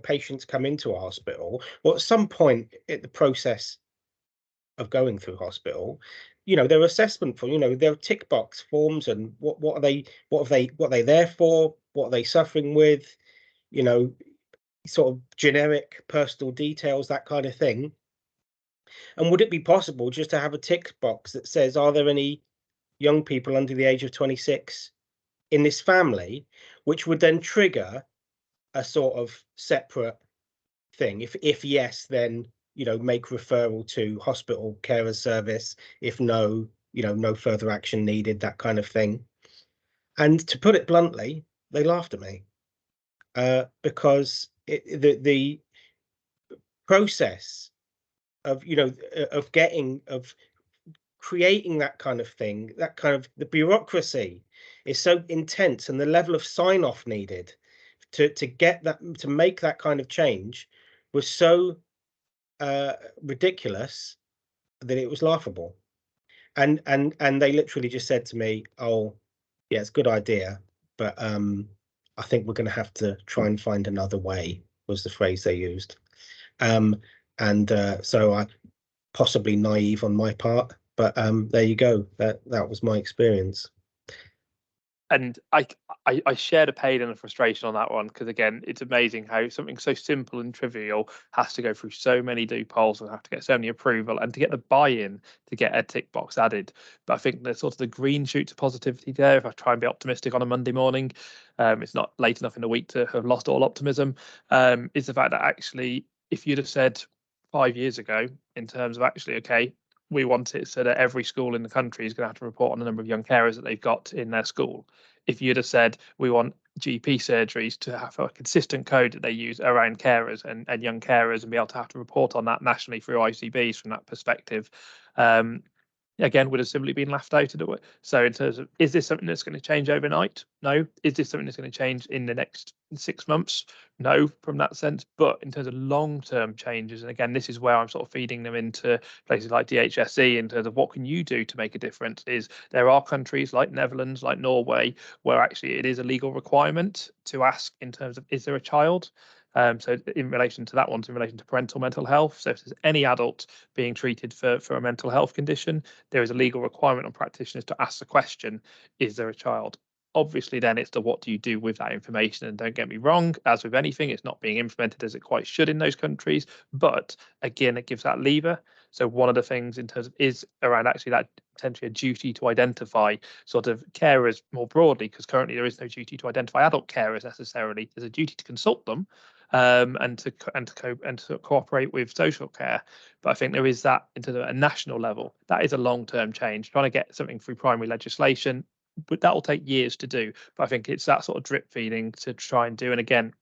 patients come into a hospital, or at some point in the process of going through hospital, their assessment for, their tick box forms, and what are they there for? What are they suffering with? Sort of generic personal details, that kind of thing. And would it be possible just to have a tick box that says, are there any young people under the age of 26 in this family, which would then trigger a sort of separate thing? If yes, then make referral to hospital carer service. If no, no further action needed, that kind of thing. And to put it bluntly, they laughed at me because the process of creating that kind of thing, that kind of the bureaucracy is so intense, and the level of sign off needed to get that, to make that kind of change was so ridiculous that it was laughable. And they literally just said to me, oh yeah, it's a good idea, but I think we're going to have to try and find another way, was the phrase they used. So I, possibly naive on my part, but there you go. That was my experience. And I share the pain and the frustration on that one, because again, it's amazing how something so simple and trivial has to go through so many loopholes and have to get so many approval and to get the buy-in to get a tick box added. But I think there's sort of the green shoots of positivity there. If I try and be optimistic on a Monday morning, it's not late enough in the week to have lost all optimism. Is the fact that actually, if you'd have said 5 years ago, in terms of actually, okay, we want it so that every school in the country is going to have to report on the number of young carers that they've got in their school. If you'd have said we want GP surgeries to have a consistent code that they use around carers and young carers and be able to have to report on that nationally through ICBs from that perspective, again, would have simply been laughed out of it. So in terms of, is this something that's going to change overnight? No. Is this something that's going to change in the next 6 months? No, from that sense. But in terms of long-term changes, and again, this is where I'm sort of feeding them into places like DHSE in terms of what can you do to make a difference, is there are countries like Netherlands, like Norway, where actually it is a legal requirement to ask in terms of, is there a child? So in relation to that one, in relation to parental mental health, so if there's any adult being treated for a mental health condition, there is a legal requirement on practitioners to ask the question, is there a child? Obviously, then it's the what do you do with that information? And don't get me wrong, as with anything, it's not being implemented as it quite should in those countries. But again, it gives that lever. So one of the things in terms of is around actually that potentially a duty to identify sort of carers more broadly, because currently there is no duty to identify adult carers necessarily. There's a duty to consult them and to cooperate with social care. But I think there is that into a national level. That is a long-term change. Trying to get something through primary legislation, but that will take years to do. But I think it's that sort of drip feeding to try and do. And again,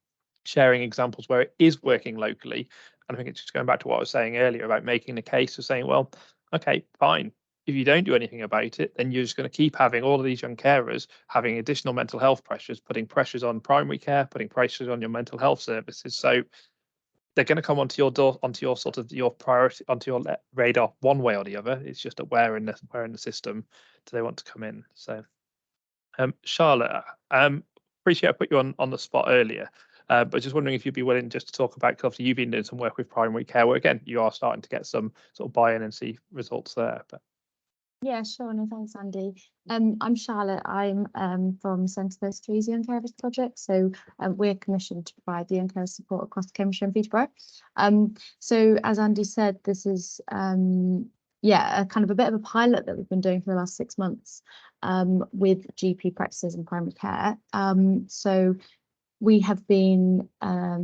sharing examples where it is working locally. And I think it's just going back to what I was saying earlier about making the case of saying, well, okay, fine. If you don't do anything about it, then you're just going to keep having all of these young carers having additional mental health pressures, putting pressures on primary care, putting pressures on your mental health services. So they're going to come onto your door, onto your sort of your priority, onto your radar one way or the other. It's just that where in the system do they want to come in? So, Charlotte, appreciate I put you on the spot earlier. But just wondering if you'd be willing just to talk about, because obviously you've been doing some work with primary care, where again you are starting to get some sort of buy-in and see results there. But yeah, sure. No, thanks, Andy. I'm Charlotte. I'm from Centre 33's Young Carers Project. So we're commissioned to provide the young carers support across Cambridgeshire and Peterborough. So as Andy said, this is yeah, a kind of a bit of a pilot that we've been doing for the last 6 months with GP practices in primary care. So we have been,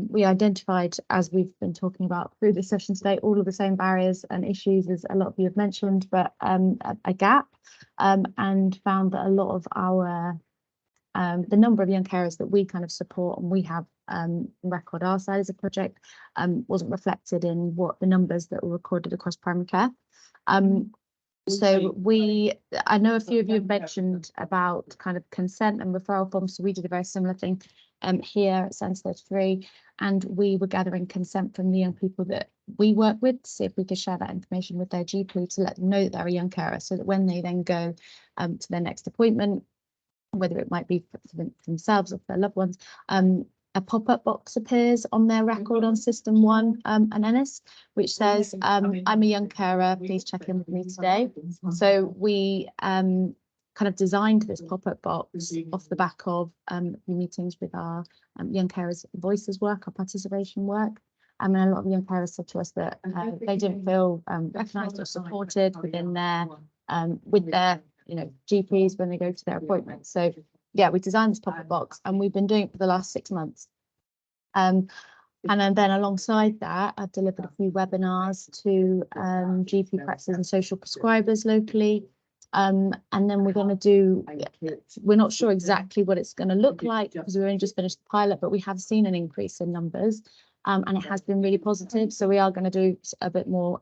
we identified, as we've been talking about through the session today, all of the same barriers and issues as a lot of you have mentioned, but a gap, and found that a lot of our, the number of young carers that we kind of support and we have record our side as a project wasn't reflected in what the numbers that were recorded across primary care. So I know a few of you have mentioned about kind of consent and referral forms, so we did a very similar thing here at Centre 33, and we were gathering consent from the young people that we work with to see if we could share that information with their GP to let them know that they're a young carer, so that when they then go to their next appointment, whether it might be for themselves or for their loved ones, a pop-up box appears on their record on System 1 and Ennis, which says, I'm a young carer, please check in with me today. So we kind of designed this pop-up box off the back of meetings with our young carers voices work, our participation work. And a lot of young carers said to us that they didn't feel recognised or supported within their with their GPs when they go to their appointments. So yeah, we designed this pop-up box and we've been doing it for the last 6 months. And then alongside that, I've delivered a few webinars to GP practices and social prescribers locally. And then we're going to do, we're not sure exactly what it's going to look like because we've only just finished the pilot, but we have seen an increase in numbers. And it has been really positive. So we are going to do a bit more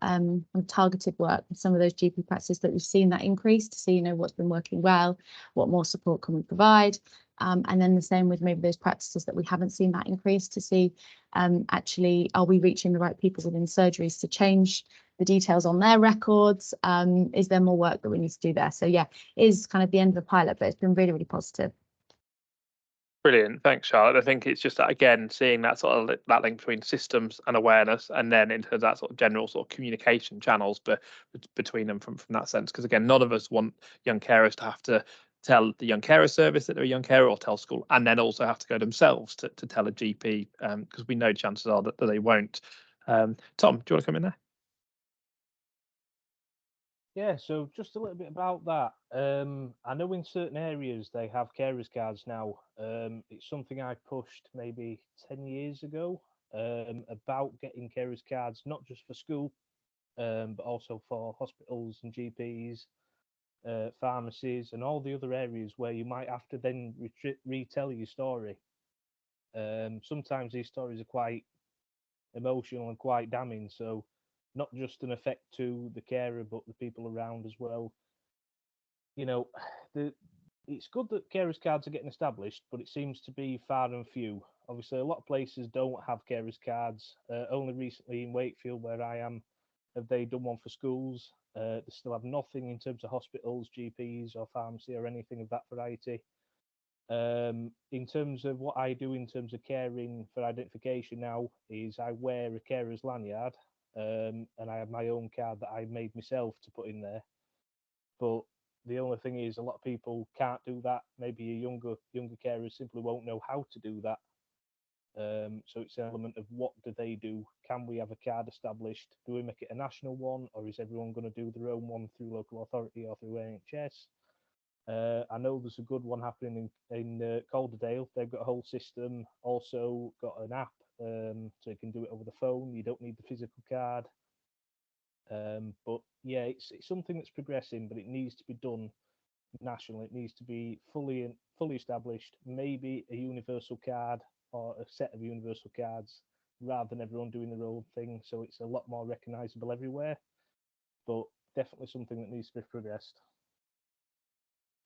targeted work with some of those GP practices that we've seen that increase to see, what's been working well, what more support can we provide. And then the same with maybe those practices that we haven't seen that increase to see actually, are we reaching the right people within surgeries to change the details on their records? Is there more work that we need to do there? So yeah, it is kind of the end of the pilot, but it's been really, really positive. Brilliant, thanks, Charlotte. I think it's just that again, seeing that sort of that link between systems and awareness, and then into that sort of general sort of communication channels, but between them from that sense. Because again, none of us want young carers to have to tell the young carer service that they're a young carer or tell school, and then also have to go themselves to tell a GP, because we know chances are that they won't. Tom, do you want to come in there? Yeah, so just a little bit about that. I know in certain areas they have carers cards now. It's something I pushed maybe 10 years ago about getting carers cards, not just for school, but also for hospitals and GPs, pharmacies, and all the other areas where you might have to then retell your story. Sometimes these stories are quite emotional and quite damning, so not just an effect to the carer, but the people around as well. The it's good that carers cards are getting established, but it seems to be far and few. Obviously, a lot of places don't have carers cards. Only recently in Wakefield, where I am, have they done one for schools. They still have nothing in terms of hospitals, GPs, or pharmacy, or anything of that variety. In terms of what I do in terms of caring for identification now, is I wear a carer's lanyard, and I have my own card that I made myself to put in there. But the only thing is, a lot of people can't do that. Maybe a younger carers simply won't know how to do that. So it's an element of what do they do? Can we have a card established? Do we make it a national one, or is everyone going to do their own one through local authority or through NHS? I know there's a good one happening in Calderdale. They've got a whole system, also got an app, so you can do it over the phone. You don't need the physical card. But yeah, it's something that's progressing, but it needs to be done nationally. It needs to be fully established. Maybe a universal card or a set of universal cards, rather than everyone doing their own thing. So it's a lot more recognisable everywhere. But definitely something that needs to be progressed.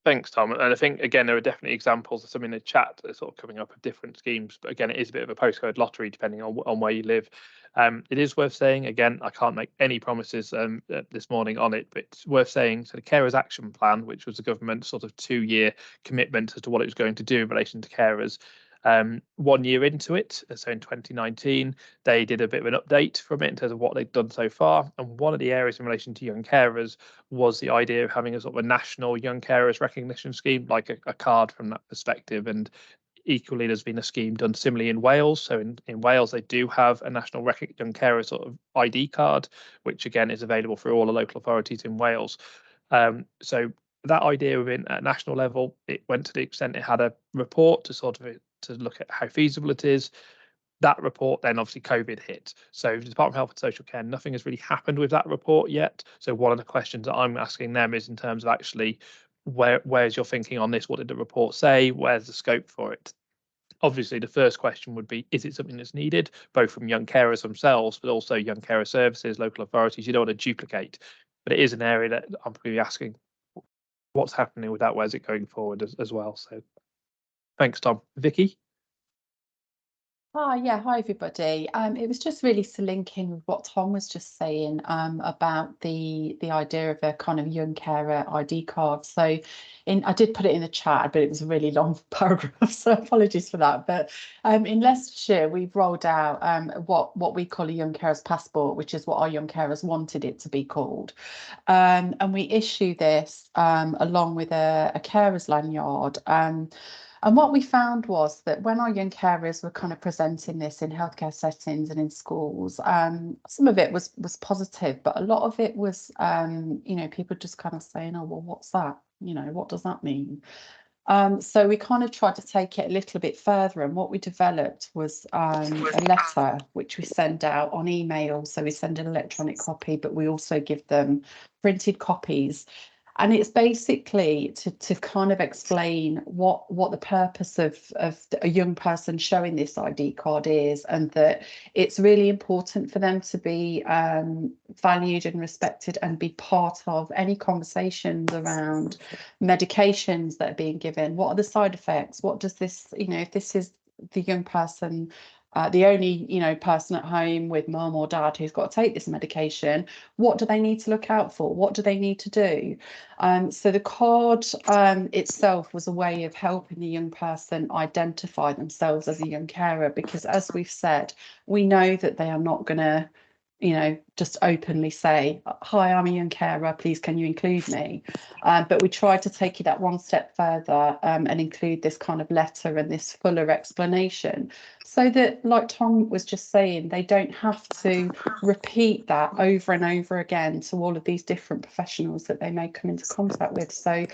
Thanks, Tom. And I think, again, there are definitely examples of some in the chat that are sort of coming up of different schemes. But again, it is a bit of a postcode lottery depending on where you live. It is worth saying, again, I can't make any promises this morning on it, but it's worth saying, so the Carers Action Plan, which was the government's sort of 2-year commitment as to what it was going to do in relation to carers, 1 year into it, so in 2019, they did a bit of an update from it in terms of what they've done so far. And one of the areas in relation to young carers was the idea of having a sort of a national young carers recognition scheme, like a card from that perspective. And equally, there's been a scheme done similarly in Wales. So in Wales, they do have a national young carers sort of ID card, which again is available for all the local authorities in Wales. So that idea within at national level, it went to the extent it had a report to look at how feasible it is. That report, then obviously COVID hit. So the Department of Health and Social Care, nothing has really happened with that report yet. So one of the questions that I'm asking them is in terms of actually where's your thinking on this? What did the report say? Where's the scope for it? Obviously, the first question would be, is it something that's needed, both from young carers themselves, but also young carer services, local authorities? You don't want to duplicate, but it is an area that I'm going to be asking what's happening with that, where's it going forward as well. So thanks, Tom. Vicky? Hi, hi everybody. It was just really to link in with what Tom was just saying about the idea of a kind of young carer ID card. So I did put it in the chat, but it was a really long paragraph, so apologies for that. But in Leicestershire, we've rolled out what we call a young carers passport, which is what our young carers wanted it to be called. And we issue this along with a carers lanyard. And what we found was that when our young carers were kind of presenting this in healthcare settings and in schools, some of it was positive, but a lot of it was, people just kind of saying, oh, well, what's that? What does that mean? So we kind of tried to take it a little bit further, and what we developed was a letter which we send out on email. So we send an electronic copy, but we also give them printed copies. And it's basically to kind of explain what the purpose of a young person showing this ID card is, and that it's really important for them to be valued and respected and be part of any conversations around medications that are being given. What are the side effects? What does this, if this is the young person, the only person at home with mum or dad who's got to take this medication, what do they need to look out for? What do they need to do? So the card itself was a way of helping the young person identify themselves as a young carer, because as we've said, we know that they are not going to just openly say, hi, I'm a young carer, please can you include me? But we tried to take it that one step further and include this kind of letter and this fuller explanation, so that, like Tom was just saying, they don't have to repeat that over and over again to all of these different professionals that they may come into contact with. So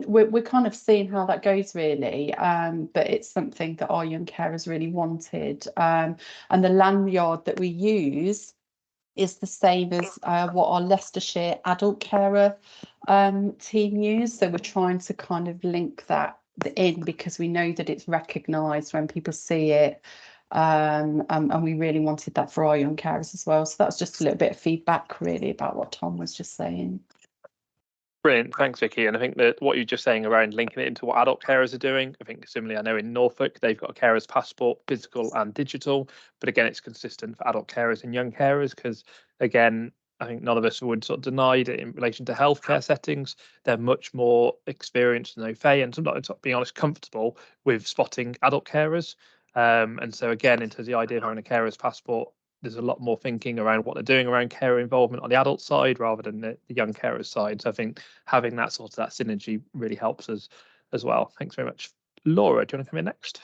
we're kind of seeing how that goes, really, but it's something that our young carers really wanted. And the lanyard that we use is the same as what our Leicestershire adult carer team use. So we're trying to kind of link that in, because we know that it's recognised when people see it, and we really wanted that for our young carers as well. So that's just a little bit of feedback really about what Tom was just saying. Brilliant, thanks Vicky. And I think that what you're just saying around linking it into what adult carers are doing, I think similarly, I know in Norfolk they've got a carers passport, physical and digital, but again it's consistent for adult carers and young carers, because again I think none of us would sort of deny that in relation to healthcare settings they're much more experienced and au fait, and sometimes, being honest, comfortable with spotting adult carers. And so again, into the idea of having a carers passport, there's a lot more thinking around what they're doing around carer involvement on the adult side rather than the young carers side. So I think having that sort of that synergy really helps us as well. Thanks very much. Laura, do you want to come in next?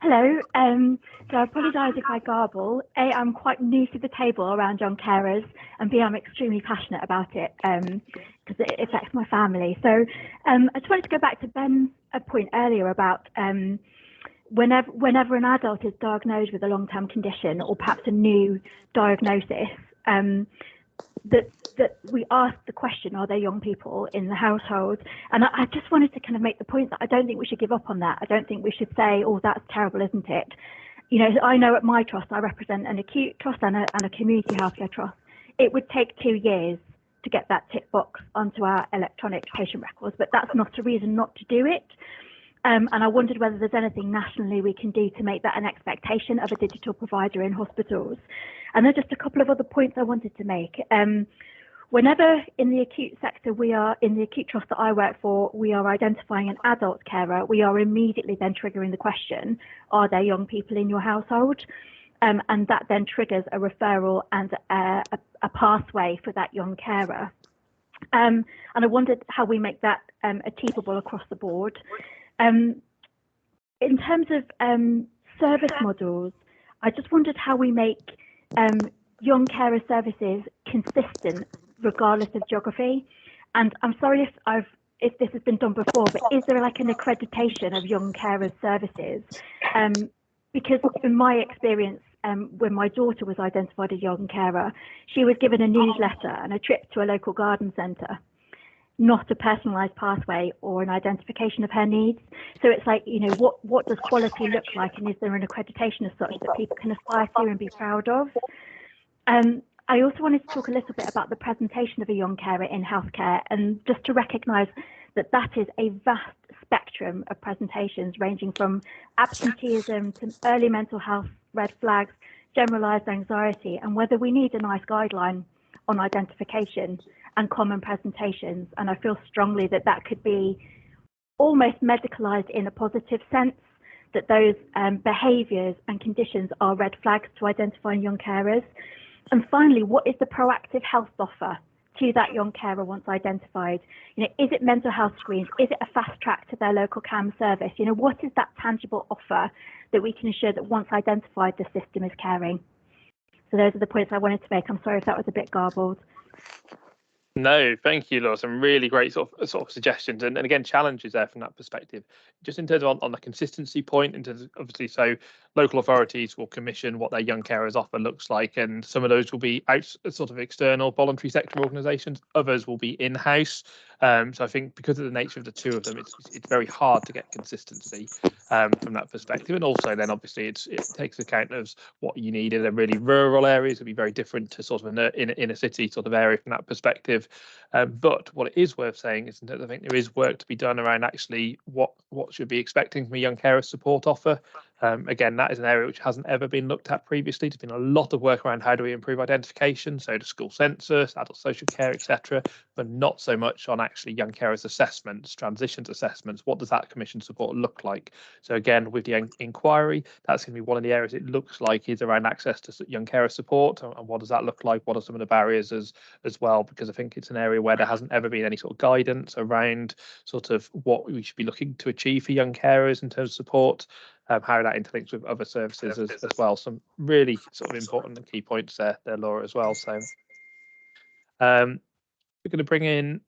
Hello, so I apologise if I garble. A, I'm quite new to the table around young carers, and B, I'm extremely passionate about it because it affects my family. So I just wanted to go back to Ben's point earlier about whenever an adult is diagnosed with a long-term condition or perhaps a new diagnosis, that we ask the question, are there young people in the household? And I just wanted to kind of make the point that I don't think we should give up on that. I don't think we should say, oh, that's terrible, isn't it? You know, I know at my trust, I represent an acute trust and a community healthcare trust. It would take 2 years to get that tick box onto our electronic patient records, but that's not a reason not to do it. And I wondered whether there's anything nationally we can do to make that an expectation of a digital provider in hospitals. And then just a couple of other points I wanted to make. Whenever in the acute sector, we are in the acute trust that I work for, we are identifying an adult carer, we are immediately then triggering the question, are there young people in your household? And that then triggers a referral and a pathway for that young carer. And I wondered how we make that achievable across the board. In terms of service models, I just wondered how we make young carer services consistent regardless of geography. And I'm sorry if this has been done before, but is there like an accreditation of young carer services? Because in my experience, when my daughter was identified as young carer, she was given a newsletter and a trip to a local garden centre, not a personalised pathway or an identification of her needs. So it's like, you know, what does quality look like, and is there an accreditation as such that people can aspire to and be proud of? I also wanted to talk a little bit about the presentation of a young carer in healthcare, and just to recognise that that is a vast spectrum of presentations ranging from absenteeism to early mental health red flags, generalised anxiety, and whether we need a nice guideline on identification and common presentations. And I feel strongly that that could be almost medicalised in a positive sense, that those behaviours and conditions are red flags to identifying young carers. And finally, what is the proactive health offer to that young carer once identified? You know, is it mental health screens? Is it a fast track to their local CAM service? You know, what is that tangible offer that we can ensure that once identified, the system is caring? So those are the points I wanted to make. I'm sorry if that was a bit garbled. No, thank you, Laura. Some really great sort of suggestions, and again challenges there from that perspective. Just in terms of on the consistency point, in terms of obviously, so local authorities will commission what their young carers offer looks like, and some of those will be out sort of external voluntary sector organisations. Others will be in-house. So I think because of the nature of the two of them, it's very hard to get consistency from that perspective. And also then obviously it takes account of what you need in a really rural areas. It'll be very different to sort of in a city sort of area from that perspective. But what it is worth saying is that I think there is work to be done around actually what should be expecting from a young carer support offer. Again, that is an area which hasn't ever been looked at previously. There's been a lot of work around how do we improve identification, so the school census, adult social care, etc., but not so much on actually young carers assessments, transitions assessments. What does that commission support look like? So again, with the inquiry, that's going to be one of the areas it looks like is around access to young carer support, and what does that look like? What are some of the barriers as well? Because I think it's an area where there hasn't ever been any sort of guidance around sort of what we should be looking to achieve for young carers in terms of support. How that interlinks with other services as well. Some really sort of important and key points there, Laura, as well. So we're going to bring in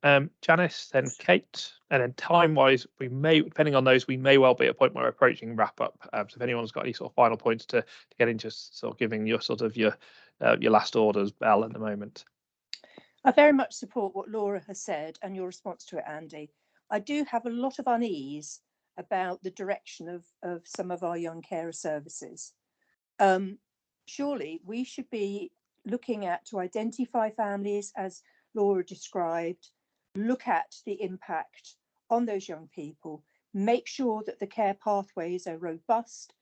Janice, then Kate, and then time-wise, we may, depending on those, we may well be at a point where we're approaching wrap-up. So if anyone's got any sort of final points to get into, sort of giving your sort of your last orders, Belle, at the moment. I very much support what Laura has said and your response to it, Andy. I do have a lot of unease about the direction of some of our young carer services. Surely we should be looking at to identify families, as Laura described, look at the impact on those young people, make sure that the care pathways are robust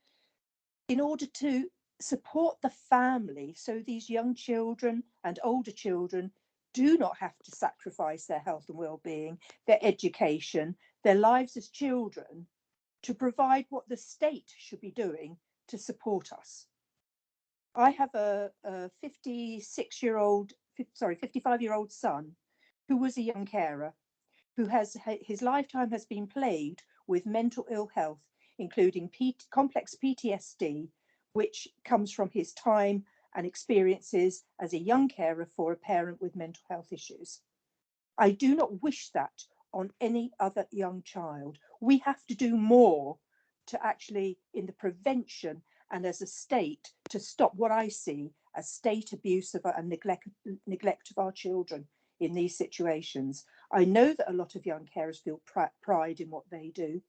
in order to support the family so these young children and older children do not have to sacrifice their health and well-being, their education, their lives as children to provide what the state should be doing to support us. I have a 55-year-old son who was a young carer who his lifetime has been plagued with mental ill health, including complex PTSD, which comes from his time and experiences as a young carer for a parent with mental health issues. I do not wish that on any other young child. We have to do more to actually, in the prevention and as a state, to stop what I see as state abuse of and neglect of our children in these situations. I know that a lot of young carers feel pride in what they do.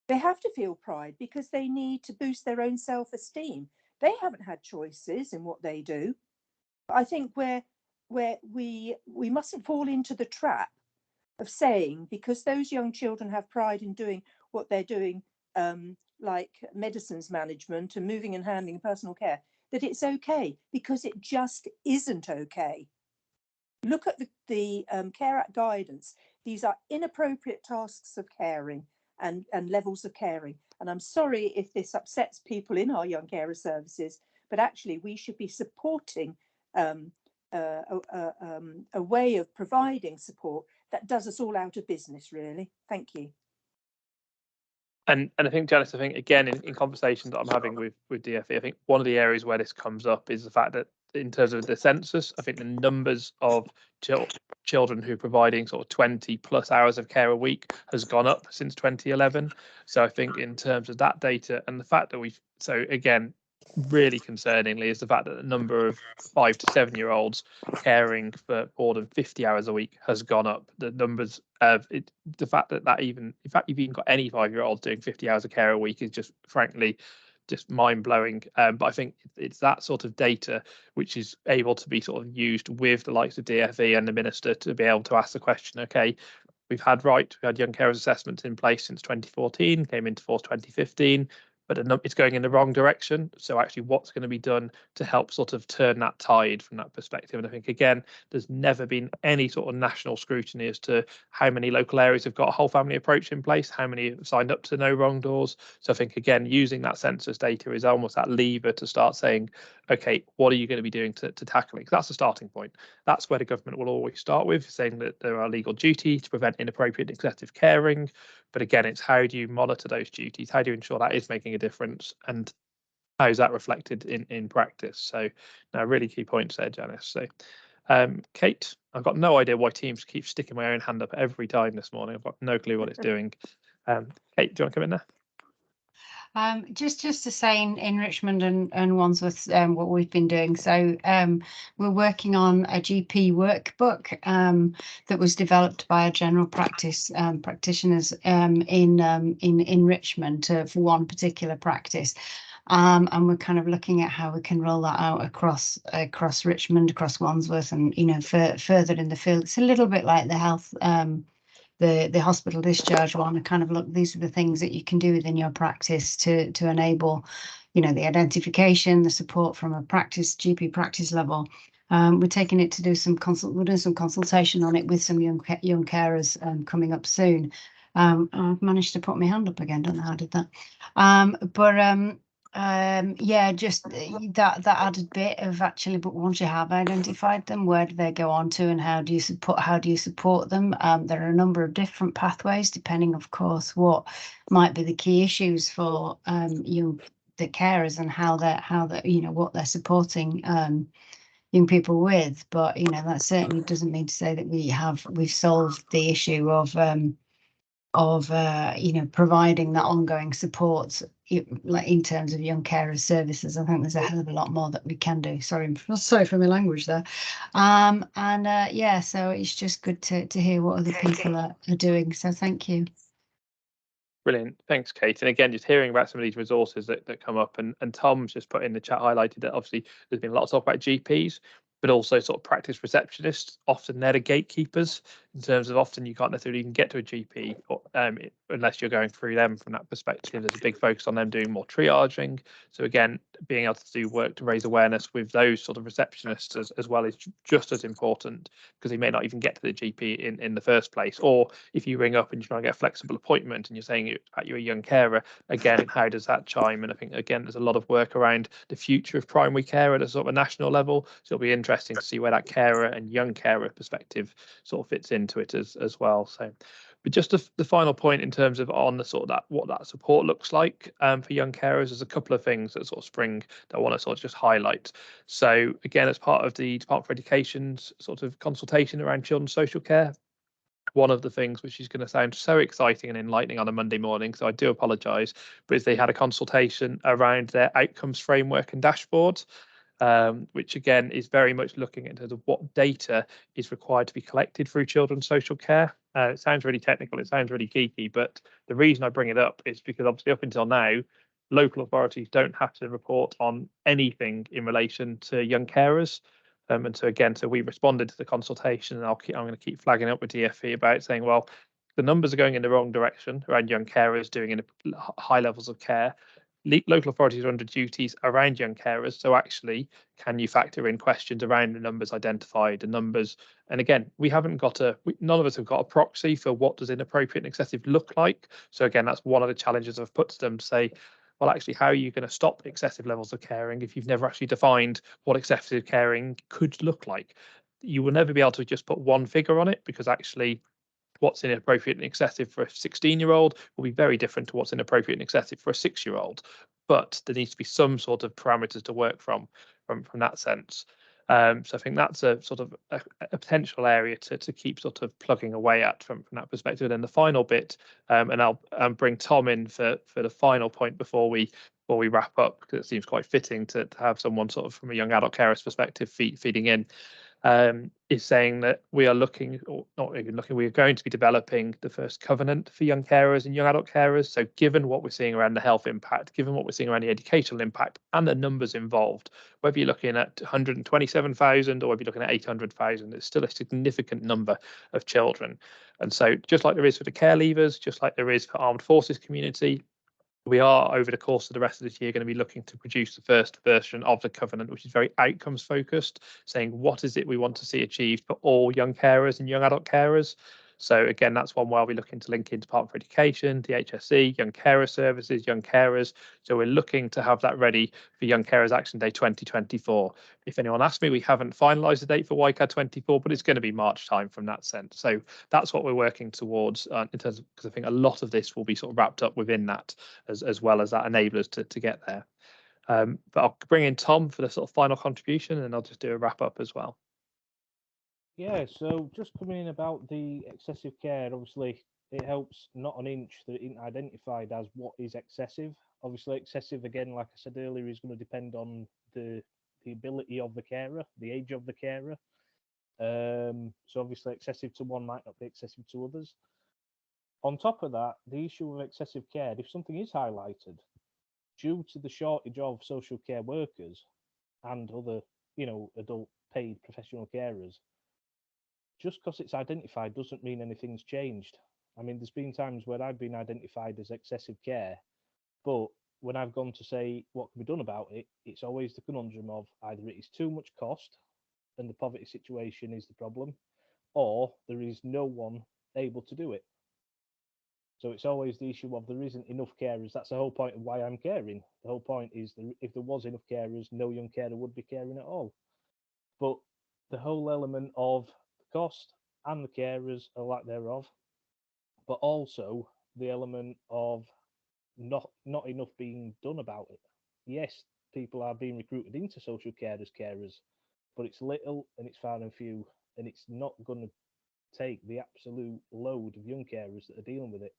They have to feel pride because they need to boost their own self-esteem. They haven't had choices in what they do. But I think where we mustn't fall into the trap of saying, because those young children have pride in doing what they're doing, like medicines management and moving and handling and personal care, that it's okay, because it just isn't okay. Look at the Care Act guidance. These are inappropriate tasks of caring and levels of caring. And I'm sorry if this upsets people in our young carer services, but actually we should be supporting a way of providing support that does us all out of business, really. Thank you. And I think, Janice, I think again in conversations that I'm having with DFE, I think one of the areas where this comes up is the fact that in terms of the census, I think the numbers of children who are providing sort of 20 plus hours of care a week has gone up since 2011. So I think in terms of that data and the fact that so again, really concerningly is the fact that the number of 5 to 7 year olds caring for more than 50 hours a week has gone up. The numbers of it, the fact that even, in fact, you've even got any 5-year-olds doing 50 hours of care a week is just frankly just mind-blowing. But I think it's that sort of data which is able to be sort of used with the likes of DFE and the minister to be able to ask the question, okay, we've had young carers assessments in place since 2014, came into force 2015, but it's going in the wrong direction. So actually what's going to be done to help sort of turn that tide from that perspective? And I think, again, there's never been any sort of national scrutiny as to how many local areas have got a whole family approach in place, how many have signed up to No Wrong Doors. So I think, again, using that census data is almost that lever to start saying, okay, what are you going to be doing to tackle it? Because that's the starting point. That's where the government will always start with, saying that there are legal duties to prevent inappropriate and excessive caring. But again, it's how do you monitor those duties? How do you ensure that is making a difference? And how is that reflected in practice? So now really key points there, Janice. So Kate, I've got no idea why Teams keeps sticking my own hand up every time this morning. I've got no clue what it's doing. Kate, do you want to come in there? Just to say in Richmond and Wandsworth what we've been doing. So we're working on a GP workbook that was developed by a general practice practitioners in Richmond for one particular practice. And we're kind of looking at how we can roll that out across Richmond, across Wandsworth, and further in the field. It's a little bit like the health. The hospital discharge one, and kind of look, these are the things that you can do within your practice to enable, the identification, the support from a GP practice level. We're taking it to do we're doing some consultation on it with some young carers coming up soon. I've managed to put my hand up again. Don't know how I did that. Yeah, just that added bit of actually, but once you have identified them, where do they go on to, and how do you support them? There are a number of different pathways, depending, of course, what might be the key issues for the carers and how they're what they're supporting young people with. But that certainly doesn't mean to say that we've solved the issue of providing that ongoing support, like in terms of young carers services. I think there's a hell of a lot more that we can do. Sorry for my language there. Yeah, so it's just good to hear what other people are doing. So thank you. Brilliant. Thanks, Kate. And again, just hearing about some of these resources that come up, and Tom's just put in the chat, highlighted that obviously there's been a lot of talk about GPs. but also sort of practice receptionists. Often they're the gatekeepers in terms of often you can't necessarily even get to a GP unless you're going through them from that perspective. There's a big focus on them doing more triaging. So again, being able to do work to raise awareness with those sort of receptionists as well is just as important, because they may not even get to the GP in the first place. Or if you ring up and you try and get a flexible appointment and you're saying you're a young carer, again, how does that chime? And I think, again, there's a lot of work around the future of primary care at a sort of a national level. So it'll be interesting to see where that carer and young carer perspective sort of fits into it as well. So, but just the final point in terms of on the sort of what that support looks like for young carers, there's a couple of things that sort of spring that I want to sort of just highlight. So again, as part of the Department for Education's sort of consultation around children's social care, one of the things which is going to sound so exciting and enlightening on a Monday morning, so I do apologise, but is they had a consultation around their outcomes framework and dashboard, which again is very much looking into what data is required to be collected through children's social care. It sounds really technical, it sounds really geeky, but the reason I bring it up is because obviously up until now, local authorities don't have to report on anything in relation to young carers. And so again, so we responded to the consultation, and I'm going to keep flagging up with DFE about saying, well, the numbers are going in the wrong direction around young carers doing in high levels of care. Local authorities are under duties around young carers. So actually, can you factor in questions around the numbers identified, the numbers? And again, we haven't got none of us have got a proxy for what does inappropriate and excessive look like. So again, that's one of the challenges I've put to them to say, well, actually, how are you going to stop excessive levels of caring if you've never actually defined what excessive caring could look like? You will never be able to just put one figure on it, because actually what's inappropriate and excessive for a 16-year-old will be very different to what's inappropriate and excessive for a 6-year-old. But there needs to be some sort of parameters to work from that sense. So I think that's a sort of a potential area to keep sort of plugging away at from that perspective. And then the final bit, and I'll bring Tom in for the final point before we wrap up, because it seems quite fitting to have someone sort of from a young adult carer's perspective feeding in. Is saying that we are looking, or not even looking, we are going to be developing the first covenant for young carers and young adult carers. So given what we're seeing around the health impact, given what we're seeing around the educational impact and the numbers involved, whether you're looking at 127,000 or whether you're looking at 800,000, it's still a significant number of children. And so just like there is for the care leavers, just like there is for armed forces community, we are, over the course of the rest of this year, going to be looking to produce the first version of the covenant, which is very outcomes focused, saying what is it we want to see achieved for all young carers and young adult carers. So again, that's one where we're looking to link in Department for Education, the HSE, Young Carer Services, Young Carers. So we're looking to have that ready for Young Carers Action Day 2024. If anyone asks me, we haven't finalised the date for YCAD 24, but it's going to be March time from that sense. So that's what we're working towards in terms of, because I think a lot of this will be sort of wrapped up within that, as well as that enablers to get there. But I'll bring in Tom for the sort of final contribution, and I'll just do a wrap up as well. Yeah, so just coming in about the excessive care, obviously it helps not an inch that it isn't identified as what is excessive. Obviously excessive, again, like I said earlier, is going to depend on the ability of the carer, the age of the carer. So obviously excessive to one might not be excessive to others. On top of that, the issue of excessive care, if something is highlighted due to the shortage of social care workers and other, adult paid professional carers, just because it's identified doesn't mean anything's changed. I mean, there's been times where I've been identified as excessive care, but when I've gone to say what can be done about it, it's always the conundrum of either it is too much cost and the poverty situation is the problem, or there is no one able to do it. So it's always the issue of there isn't enough carers. That's the whole point of why I'm caring. The whole point is that if there was enough carers, no young carer would be caring at all. But the whole element of the cost and the carers, a lack thereof, but also the element of not enough being done about it. Yes, people are being recruited into social care as carers, but it's little and it's far and few, and it's not going to take the absolute load of young carers that are dealing with it.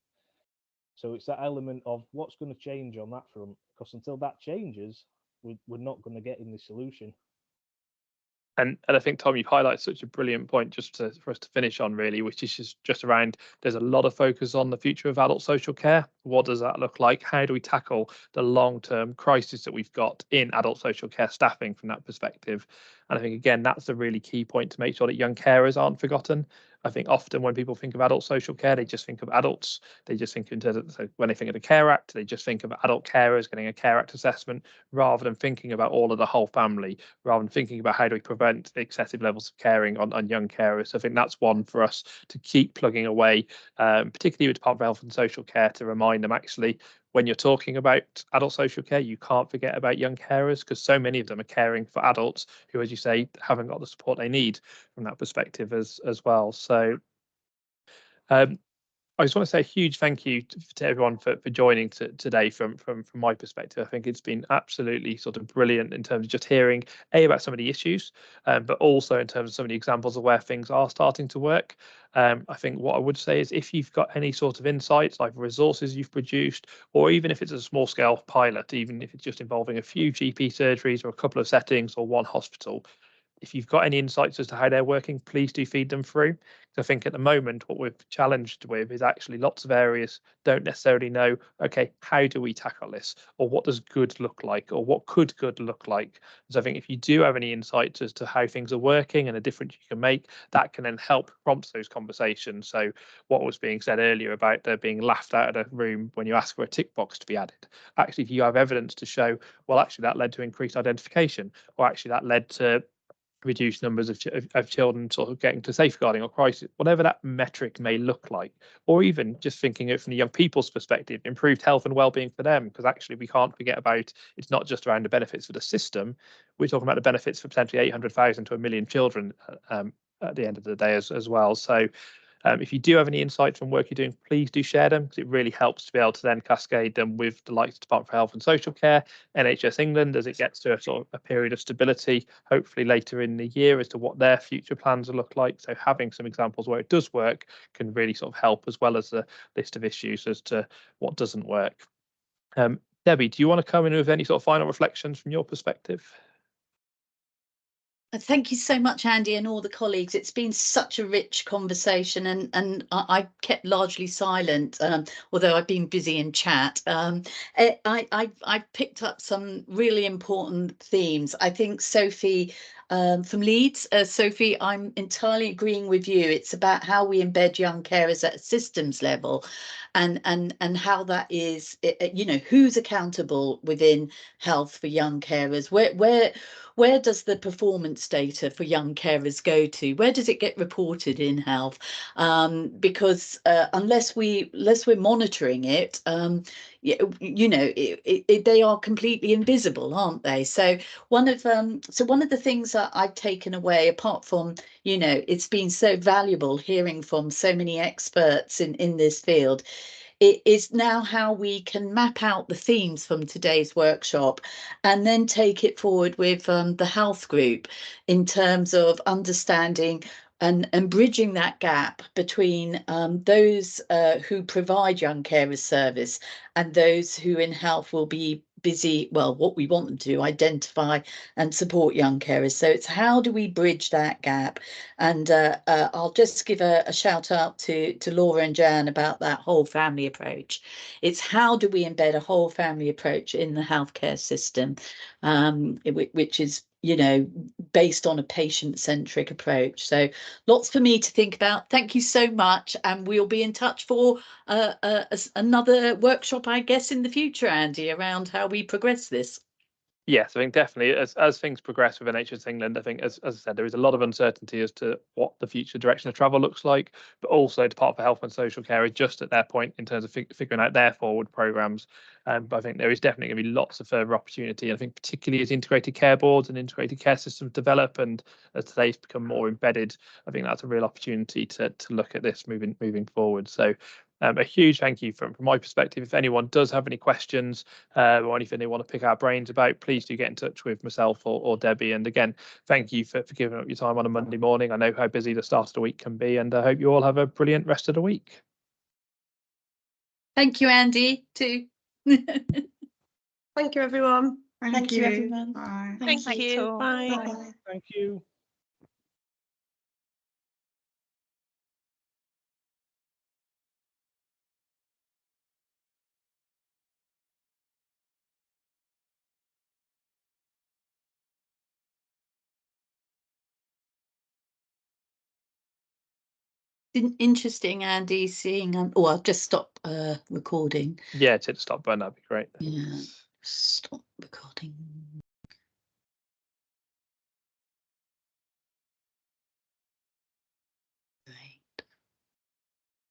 So it's that element of what's going to change on that front, because until that changes, we're not going to get in the solution. And I think, Tom, you've highlighted such a brilliant point for us to finish on, really, which is just around, there's a lot of focus on the future of adult social care. What does that look like? How do we tackle the long-term crisis that we've got in adult social care staffing from that perspective? And I think, again, that's a really key point to make sure that young carers aren't forgotten. I think often when people think of adult social care, they just think of adults. They just think in terms of, so when they think of the Care Act, they just think of adult carers getting a Care Act assessment, rather than thinking about all of the whole family, rather than thinking about how do we prevent excessive levels of caring on young carers. So I think that's one for us to keep plugging away, particularly with Department of Health and Social Care, to remind them, actually, when you're talking about adult social care, you can't forget about young carers, because so many of them are caring for adults who, as you say, haven't got the support they need from that perspective as well. So I just want to say a huge thank you to everyone for joining today from my perspective. I think it's been absolutely sort of brilliant in terms of just hearing about some of the issues, but also in terms of some of the examples of where things are starting to work. I think what I would say is, if you've got any sort of insights, like resources you've produced, or even if it's a small scale pilot, even if it's just involving a few GP surgeries or a couple of settings or one hospital, if you've got any insights as to how they're working, please do feed them through. I think at the moment, what we're challenged with is actually lots of areas don't necessarily know, okay, how do we tackle this? Or what does good look like? Or what could good look like? So I think if you do have any insights as to how things are working and a difference you can make, that can then help prompt those conversations. So what was being said earlier about there being laughed out of the room when you ask for a tick box to be added. Actually, if you have evidence to show, well, actually that led to increased identification, or actually that led to reduced numbers of children sort of getting to safeguarding or crisis, whatever that metric may look like, or even just thinking it from the young people's perspective, improved health and well-being for them, because actually we can't forget about, it's not just around the benefits for the system, we're talking about the benefits for potentially 800,000 to 1 million children at the end of the day as well. So if you do have any insights from work you're doing, please do share them, because it really helps to be able to then cascade them with the likes of Department for Health and Social Care, NHS England, as it gets to a sort of a period of stability, hopefully later in the year, as to what their future plans will look like. So having some examples where it does work can really sort of help, as well as a list of issues as to what doesn't work. Debbie, do you want to come in with any sort of final reflections from your perspective? Thank you so much, Andy, and all the colleagues. It's been such a rich conversation, and I kept largely silent, although I've been busy in chat. I picked up some really important themes. I think Sophie from Leeds, Sophie, I'm entirely agreeing with you. It's about how we embed young carers at a systems level, and how that is, you know, who's accountable within health for young carers. Where does the performance data for young carers go to? Where does it get reported in health? Because unless we're monitoring it, you know, they are completely invisible, aren't they? So one of the things that I've taken away, apart from, you know, it's been so valuable hearing from so many experts in this field, it is now how we can map out the themes from today's workshop and then take it forward with the health group in terms of understanding and bridging that gap between those who provide young carers service and those who in health will be busy, well, what we want them to identify and support young carers. So it's how do we bridge that gap? And I'll just give a shout out to Laura and Jan about that whole family approach. It's how do we embed a whole family approach in the healthcare system, which is, you know, based on a patient-centric approach. So lots for me to think about. Thank you so much, and we'll be in touch for another workshop, I guess, in the future, Andy, around how we progress this. Yes, I think definitely as things progress with NHS England, I think, as I said, there is a lot of uncertainty as to what the future direction of travel looks like, but also Department for Health and Social Care is just at their point in terms of figuring out their forward programmes. But I think there is definitely going to be lots of further opportunity. I think particularly as integrated care boards and integrated care systems develop, and as today's become more embedded, I think that's a real opportunity to look at this moving forward. So a huge thank you from my perspective. If anyone does have any questions or anything they want to pick our brains about, please do get in touch with myself or Debbie. And again, thank you for giving up your time on a Monday morning. I know how busy the start of the week can be, and I hope you all have a brilliant rest of the week. Thank you, Andy, too. Thank you, everyone. Thank you, everyone. Bye. Thank you. Thank you. interesting, Andy, seeing. Oh, I'll just stop recording. Yeah, to the stop button, that'd be great. Yeah, stop recording.